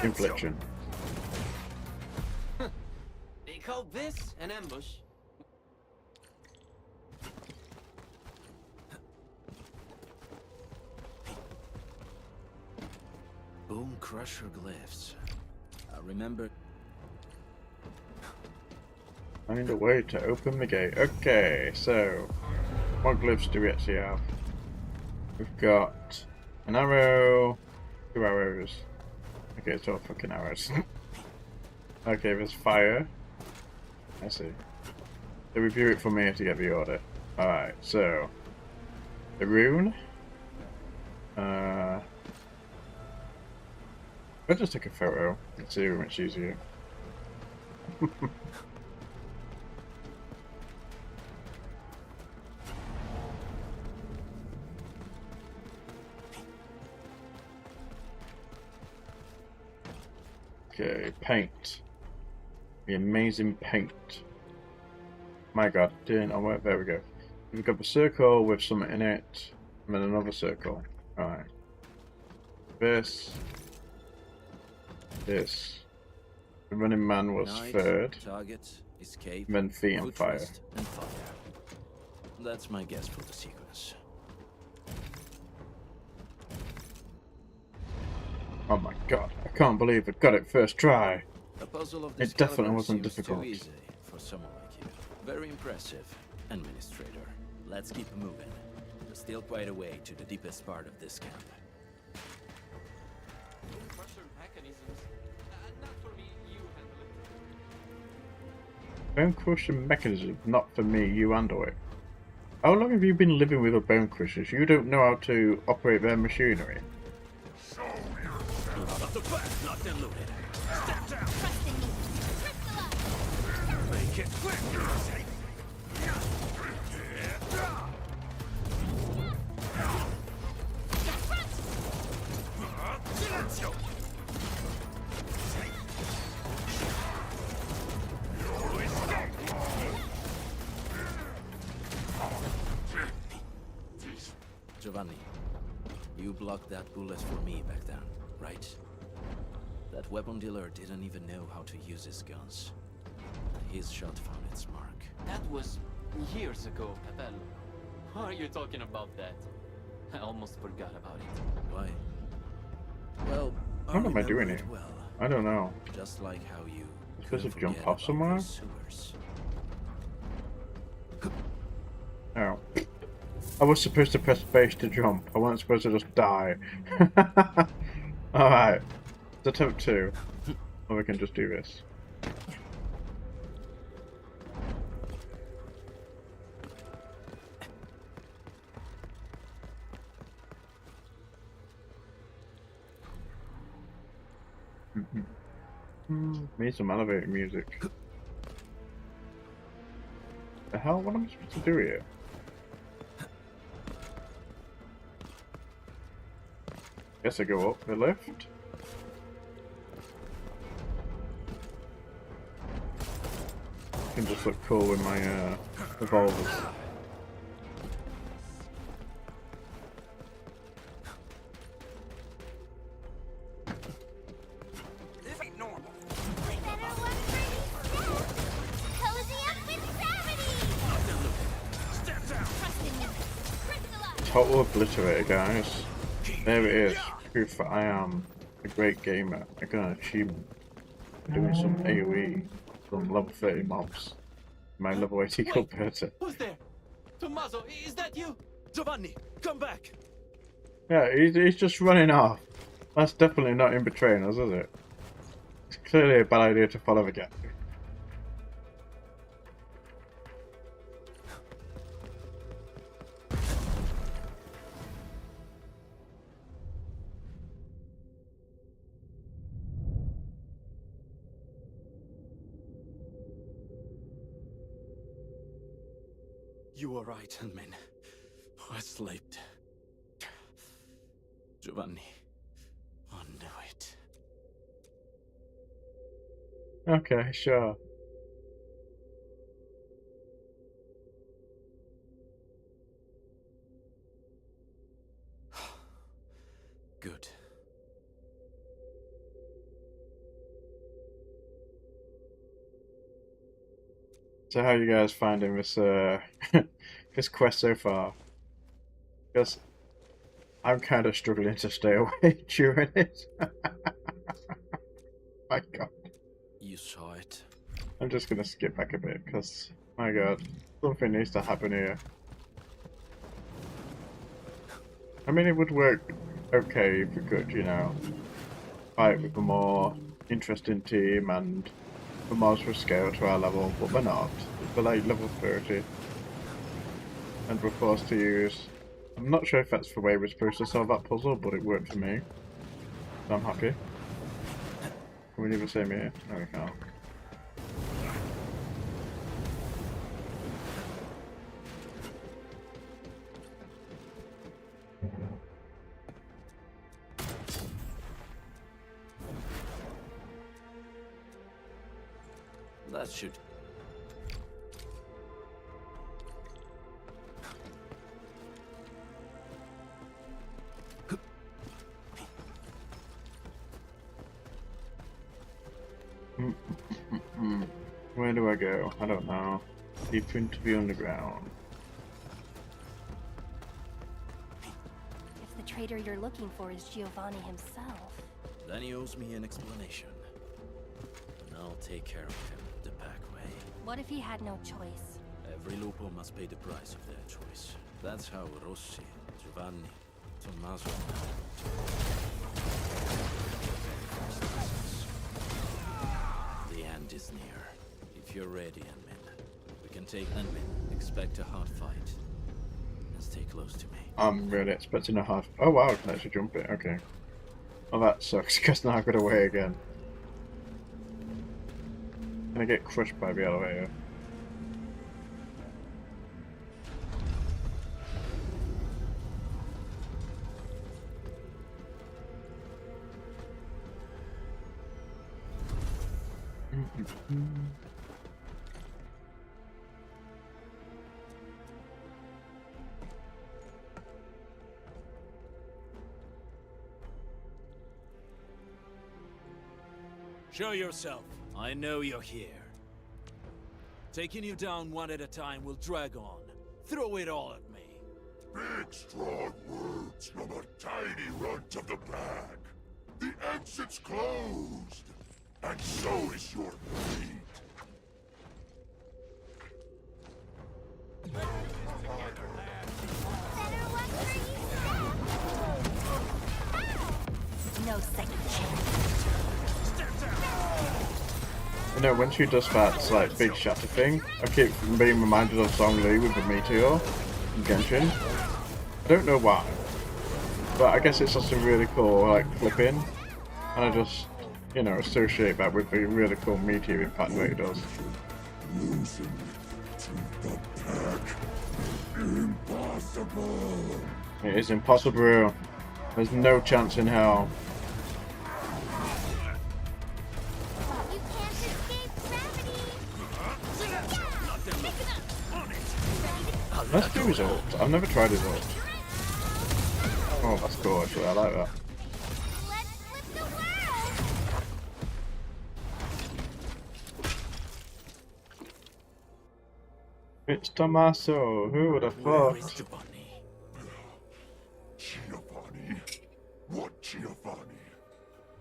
A: Infliction.
G: They call this an ambush.
H: Bone Crusher glyphs. I remember.
A: Find a way to open the gate. Okay, so what glyphs do we actually have? We've got an arrow, 2 arrows. Okay, it's all fucking arrows. Okay, there's fire. I see. So review it for me to get the order. Alright, so the rune. I'll just take a photo and see which is easier. Okay, paint. The amazing paint. My god, didn't I? There we go. We've got the circle with something in it, and then another circle. Alright. This. The running man was
H: Night,
A: third,
H: target, escape,
A: and then feet on
H: foot
A: fire.
H: rest, and fire. That's my guess for the sequence.
A: Oh my god, I can't believe I got it first try.
H: A puzzle of this
A: It definitely
H: caliber
A: wasn't
H: seems
A: difficult.
H: Too easy for someone like you. Very impressive, Administrator. Let's keep moving. There's still quite a way to the deepest part of this camp.
G: Crusher mechanisms. Not for me, you handle it.
A: Bone crusher mechanism, not for me, you handle it. How long have you been living with the bone crushers? You don't know how to operate their machinery.
H: Off the back, not them loaded. Step down.
B: Trust in me. Crystal up.
H: Make it quick. Giovanni, you blocked that bullet for me back then, right? That weapon dealer didn't even know how to use his guns. His shot found its mark.
G: That was years ago, Catello. Why are you talking about that? I almost forgot about it.
H: Why? Well,
A: What am I doing
H: remember
A: here?
H: it well.
A: I don't know.
H: Just like how you
A: Supposed to
H: couldn't
A: jump
H: forget
A: off
H: about
A: somewhere?
H: those sewers.
A: Oh. I was supposed to press space to jump. I wasn't supposed to just die. Alright. Let's attempt 2. Or we can just do this. Need some elevator music. hell? What am I supposed to do here? Guess I go up the lift. Can just look cool with my revolvers. Total obliterator, guys. There it is. Proof that I am a great gamer. I got an achievement. Doing some AoE from level 30 mobs. My level 80 Gilberta.
G: Who's there? Tommaso, is that you?
H: Giovanni, come back!
A: Yeah, he's just running off. That's definitely not in betraying us, is it? It's clearly a bad idea to follow the guy.
H: You were right, Endmin. I slept. Giovanni, I knew it.
A: Okay, sure.
H: Good.
A: So how are you guys finding this this quest so far? Because I'm kind of struggling to stay awake during it. My god.
H: You saw it.
A: I'm just gonna skip back a bit because, my god, something needs to happen here. I mean, it would work okay if we could, you know, fight with a more interesting team and the mobs would scale to our level, but we're not. We're like level 30. And we're forced to use... I'm not sure if that's the way we're supposed to solve that puzzle, but it worked for me. So I'm happy. Can we leave the same here? No, we can't.
H: That should...
A: Where do I go? I don't know. Deep into the underground.
I: If the traitor you're looking for is Giovanni himself...
H: Then he owes me an explanation. And I'll take care of him the back way.
I: What if he had no choice?
H: Every lupo must pay the price of their choice. That's how Rossi, Giovanni, Tommaso... The end is near. If you're ready, Endmin, we can take Endmin. Expect a hard fight. And stay close to me.
A: I'm really expecting a hard... Oh wow, I can actually jump it, okay. Well that sucks, because now I've got to wait again. Can I get crushed by the elevator?
H: Show yourself. I know you're here. Taking you down one at a time will drag on. Throw it all at me.
J: Big, strong words from a tiny runt of the pack. The exit's closed, and so is your fate.
I: No second chance.
A: You know, when she does that like big shatter thing, I keep being reminded of Song Lee with the meteor in Genshin. I don't know why, but I guess it's just a really cool like flipping, and I just, you know, associate that with the really cool meteor impact that he does.
J: Losing the pack. Impossible.
A: It is impossible. There's no chance in hell.
B: You can't escape gravity.
A: Let's do his ult. I've never tried his ult. Oh, that's cool actually. I like that.
B: Let's flip the world.
A: It's Tommaso. Who would have
H: Where is
A: thought?
H: Giovanni?
J: Giovanni? What Giovanni?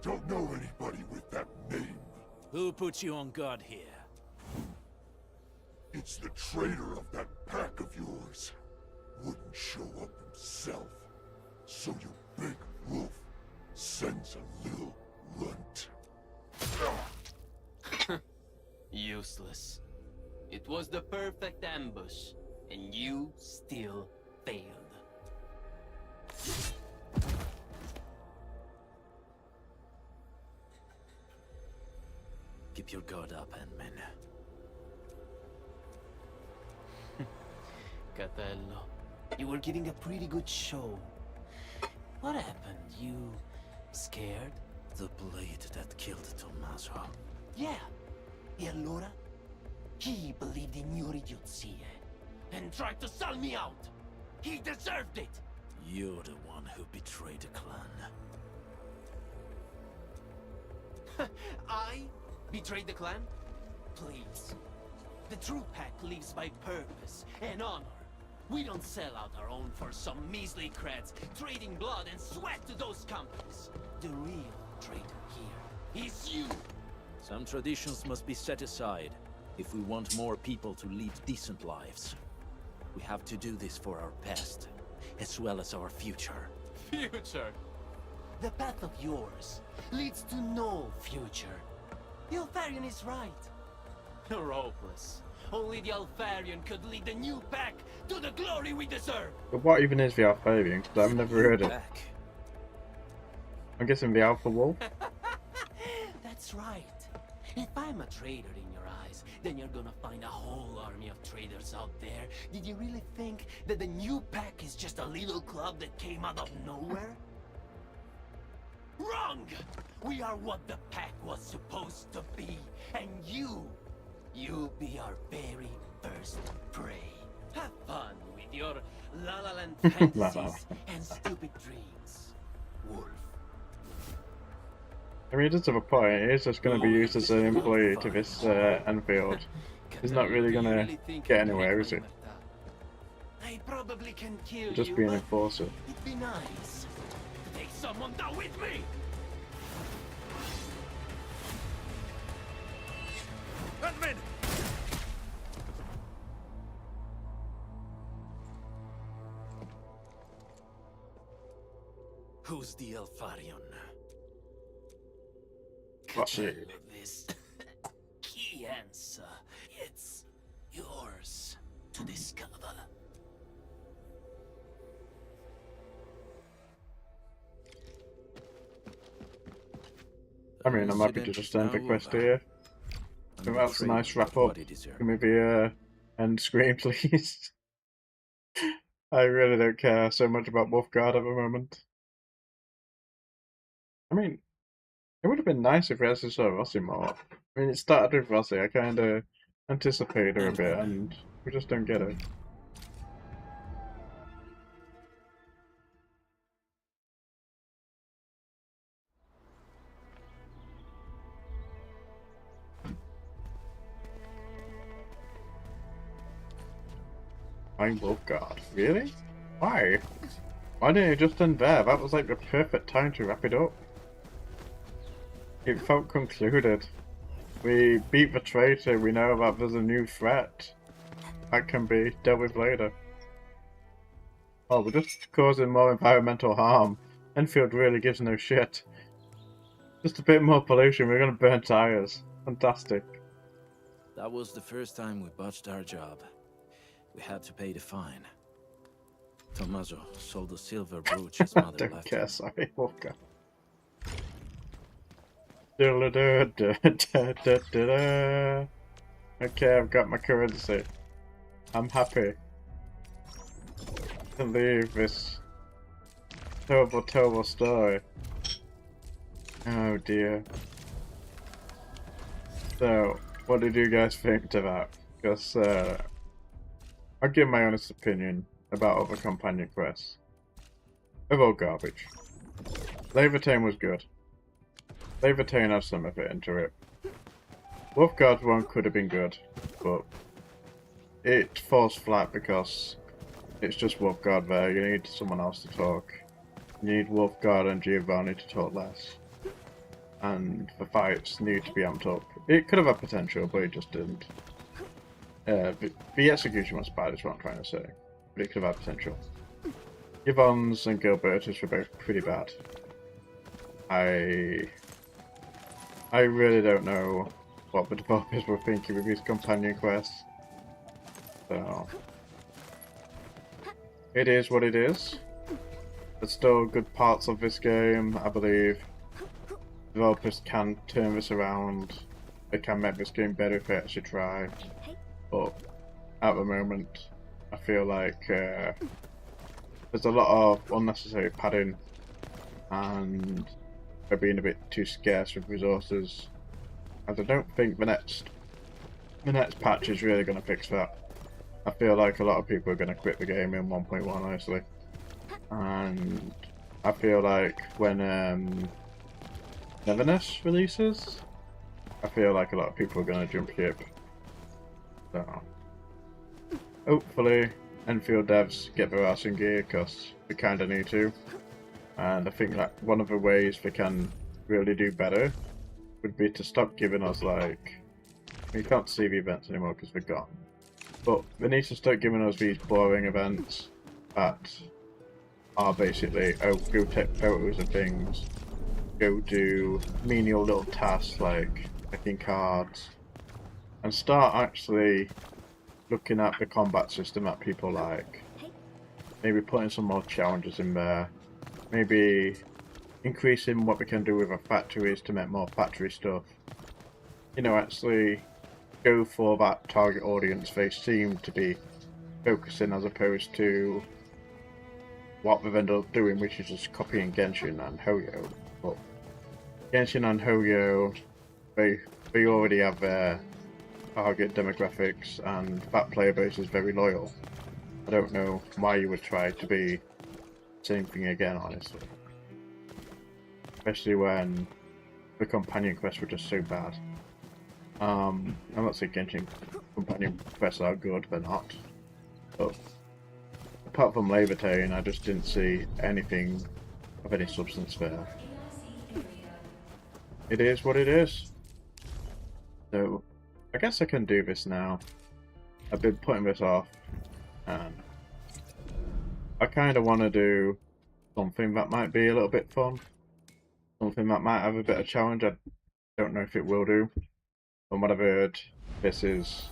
J: Don't know anybody with that name.
H: Who put you on guard here?
J: It's the traitor of that pack of yours. Wouldn't show up himself. So your big wolf sends a little runt.
G: Useless. It was the perfect ambush, and you still failed.
H: Keep your guard up, Ant-Man.
G: Catello, you were giving a pretty good show. What happened? You scared?
H: The blade that killed Tommaso.
G: Yeah. E allora? He believed in your idiocy and tried to sell me out. He deserved it.
H: You're the one who betrayed the clan.
G: I betrayed the clan? Please. The true pack lives by purpose and honor. We don't sell out our own for some measly creds, trading blood and sweat to those companies. The real traitor here is you.
H: Some traditions must be set aside if we want more people to lead decent lives. We have to do this for our past, as well as our future.
G: Future? The path of yours leads to no future. The Alfarian is right. You're hopeless. Only the Alfarian could lead the new pack to the glory we deserve.
A: But what even is the Alphavian? Because I've never heard it.
H: Back.
A: I'm guessing the Alpha Wolf.
G: That's right. If I'm a traitor in your eyes, then you're gonna find a whole army of traitors out there. Did you really think that the new pack is just a little club that came out of nowhere? Wrong! We are what the pack was supposed to be, and you'll be our very first prey. Have fun with your La La Land fantasies and stupid dreams, Wolf.
A: I mean, it does have a point. It is just going to be used as an employee to this Enfield. He's not really going to get anywhere, is he?
G: I probably can kill
A: Just
G: you,
A: be an
G: but
A: enforcer.
G: it'd be nice to take someone down with me.
H: Ant-Man! Who's the Alfarion?
A: What's it?
G: This key answer. It's yours to discover.
A: I mean, I'm happy to just end the quest here. So that's a nice wrap up. Give me the end screen, please. I really don't care so much about Wulfgard at the moment. I mean, it would have been nice if we actually saw Rossi more. I mean, it started with Rossi. I kind of anticipated her a bit, and we just don't get it. Find Wulfgard. Really? Why? Why didn't it just end there? That was like the perfect time to wrap it up. It felt concluded. We beat the traitor, we know that there's a new threat. That can be dealt with later. Oh, we're just causing more environmental harm. Enfield really gives no shit. Just a bit more pollution, we're gonna burn tires. Fantastic.
H: That was the first time we botched our job. We had to pay the fine. Tommaso sold the silver brooch his mother
A: Don't
H: left
A: care,
H: him.
A: sorry, Wulfgard. Okay, I've got my currency. I'm happy to leave this terrible, terrible story. Oh dear. So, what did you guys think to that? Because, I'll give my honest opinion about other companion quests. They're all garbage. Levitain was good. Levitain had some of it into it. Wulfgard's one could have been good, but it falls flat because it's just Wulfgard there. You need someone else to talk. You need Wulfgard and Giovanni to talk less. And the fights need to be amped up. It could have had potential, but it just didn't. The execution was bad, is what I'm trying to say. But it could have had potential. Yvonne's and Gilberta's were both pretty bad. I really don't know what the developers were thinking with these companion quests. So, it is what it is. There's still good parts of this game, I believe. Developers can turn this around. They can make this game better if they actually try. But at the moment, I feel like there's a lot of unnecessary padding, and they're being a bit too scarce with resources. And I don't think the next patch is really going to fix that. I feel like a lot of people are going to quit the game in 1.1, honestly. And I feel like when Neverness releases, I feel like a lot of people are going to jump ship. So, hopefully, Endfield devs get their ass in gear, because they kind of need to. And I think that one of the ways they can really do better would be to stop giving us, like, you can't see the events anymore because they're gone. But they need to start giving us these boring events that are basically, oh, go take photos of things, go do menial little tasks like picking cards, and start actually looking at the combat system that people like. Maybe putting some more challenges in there. Maybe increasing what we can do with our factories to make more factory stuff. You know, actually go for that target audience they seem to be focusing, as opposed to what they've ended up doing, which is just copying Genshin and Hoyo. But Genshin and Hoyo, they already have their target demographics, and that player base is very loyal. I don't know why you would try to be the same thing again, honestly. Especially when the companion quests were just so bad. I'm not saying Genshin companion quests are good, they're not. But apart from Levitain, I just didn't see anything of any substance there. It is what it is. So, I guess I can do this now. I've been putting this off, and I kind of want to do something that might be a little bit fun. Something that might have a bit of challenge. I don't know if it will do. From what I've heard, this is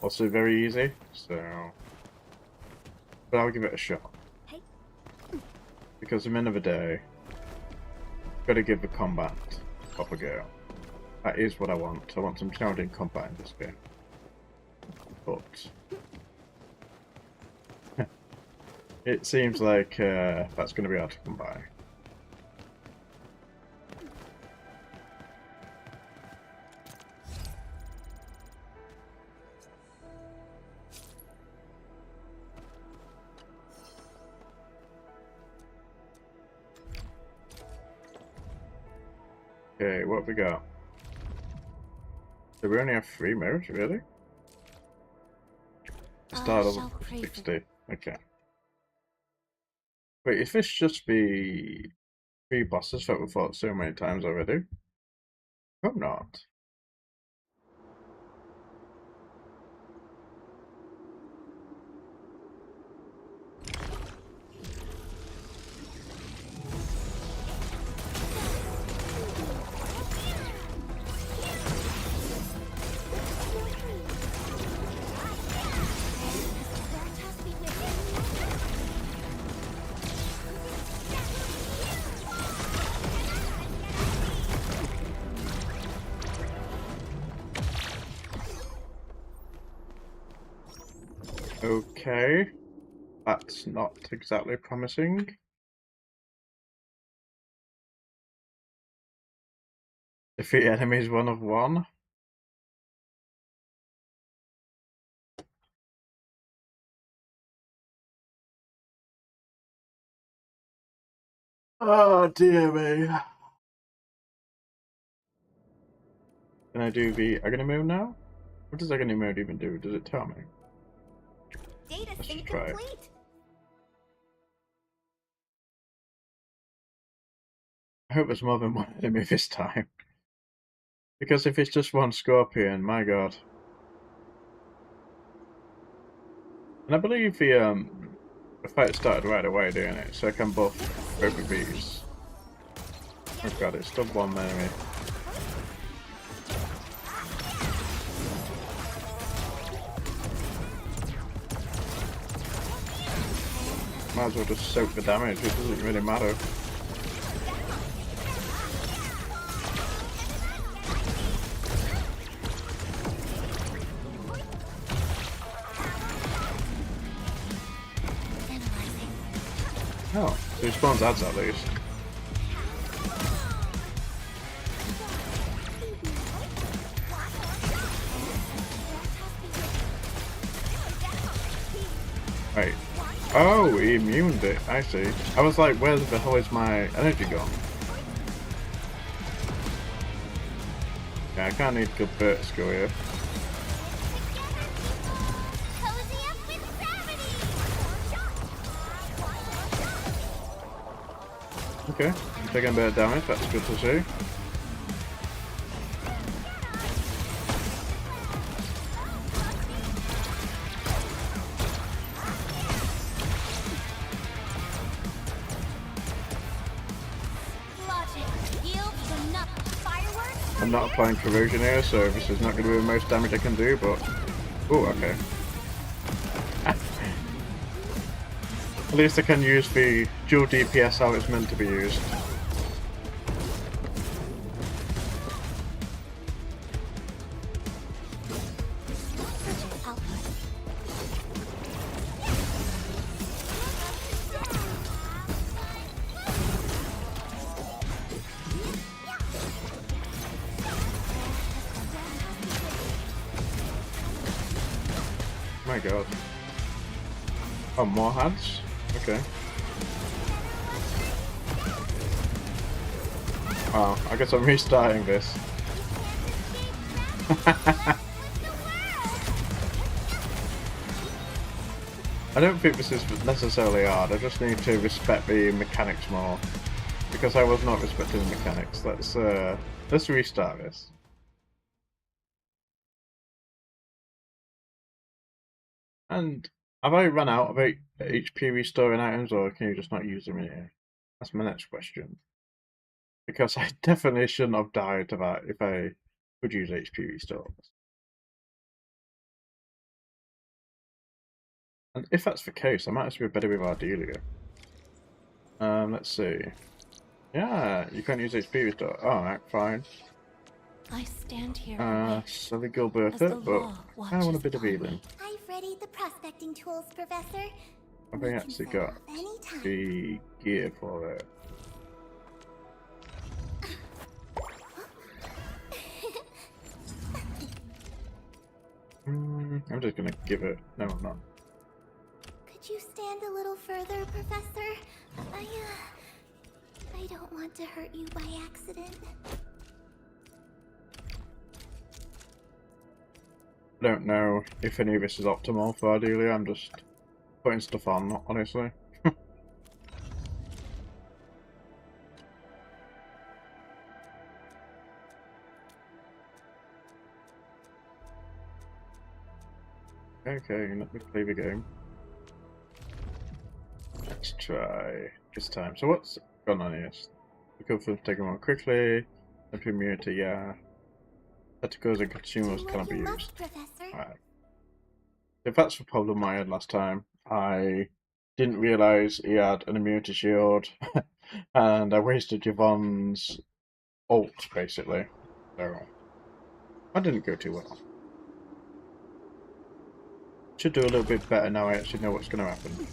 A: also very easy, so... But I'll give it a shot. Because at the end of the day, I've got to give the combat a proper go. That is what I want. I want some challenging combat in this game. But... it seems like that's going to be hard to come by. Okay, what have we got? Do we only have 3 modes, really? Start of 60. Okay. Wait, if this just be 3 bosses that we've fought so many times already? Hope not. Okay. That's not exactly promising. Defeat enemies 1 of 1. Oh dear me. Can I do the agony mode now? What does agony mode even do? Does it tell me?
B: Data
A: Let's
B: sync
A: try it.
B: complete.
A: I hope there's more than one enemy this time. Because if it's just one scorpion, my god. And I believe the fight started right away doing it, so I can buff both of these. Oh god, it's still one enemy. Might as well just soak the damage, it doesn't really matter. Oh, so it spawns ads at least. Wait. Oh, he immuned it. I see. I was like, where the hell is my energy gone? Yeah, I can't need Gilberta skill here.
B: Cozy up with gravity.
A: Okay, I'm taking a bit of damage, that's good to see. I'm not applying corrosion here, so this is not going to be the most damage I can do, but... Oh, okay. At least I can use the dual DPS how it's meant to be used. My god. Oh, more hands? Okay. Oh, I guess I'm restarting this. I don't think this is necessarily hard, I just need to respect the mechanics more. Because I was not respecting the mechanics. Let's restart this. And have I run out of HP restoring items, or can you just not use them in here? That's my next question. Because I definitely shouldn't have died to that if I could use HP restores. And if that's the case, I might actually be better with Ardelia. Let's see. Yeah, you can't use HP restore. Alright, fine.
I: I stand here.
A: Silly Gilberta, but I want a bit of healing.
B: I've readied the prospecting tools, Professor.
A: Have I actually got the gear for it? I'm just gonna give it. No, I'm not.
B: Could you stand a little further, Professor? I don't want to hurt you by accident.
A: I don't know if any of this is optimal for Ardelia, I'm just putting stuff on, honestly. Okay, let me play the game. Let's try this time. So what's going on here? The confirms taken more quickly. Immunity, yeah. Articles and consumables cannot be used. Alright. If that's the problem I had last time, I didn't realise he had an immunity shield, and I wasted Yvonne's ult, basically. So, that didn't go too well. Should do a little bit better now I actually know what's going to happen.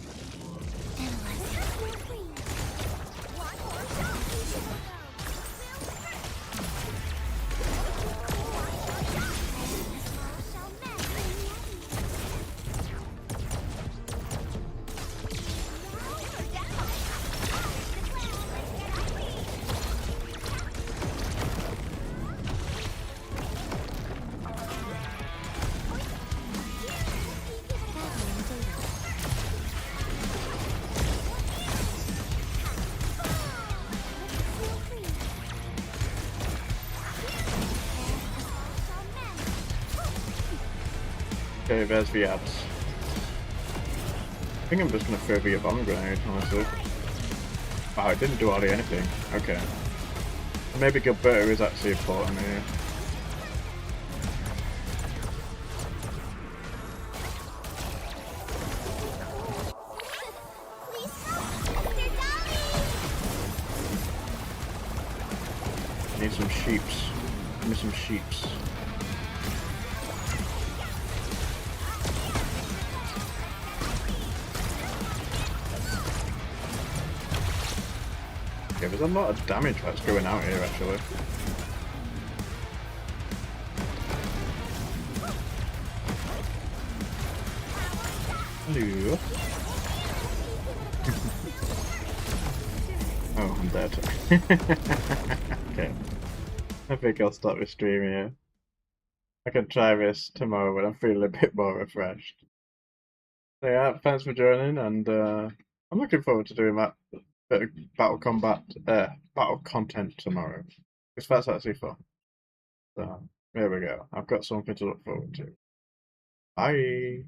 A: Okay, there's the ads. I think I'm just gonna throw the bomb grenade, honestly. Wow, it didn't do hardly anything. Okay. Maybe Gilberta is actually important here. I need some sheeps. Give me some sheeps. Yeah, there's a lot of damage that's going out here actually. Hello. Oh, I'm dead. Okay. I think I'll stop the stream here. I can try this tomorrow when I'm feeling a bit more refreshed. So yeah, thanks for joining, and I'm looking forward to doing that bit of battle content tomorrow, because that's actually fun. So there we go. I've got something to look forward to. Bye.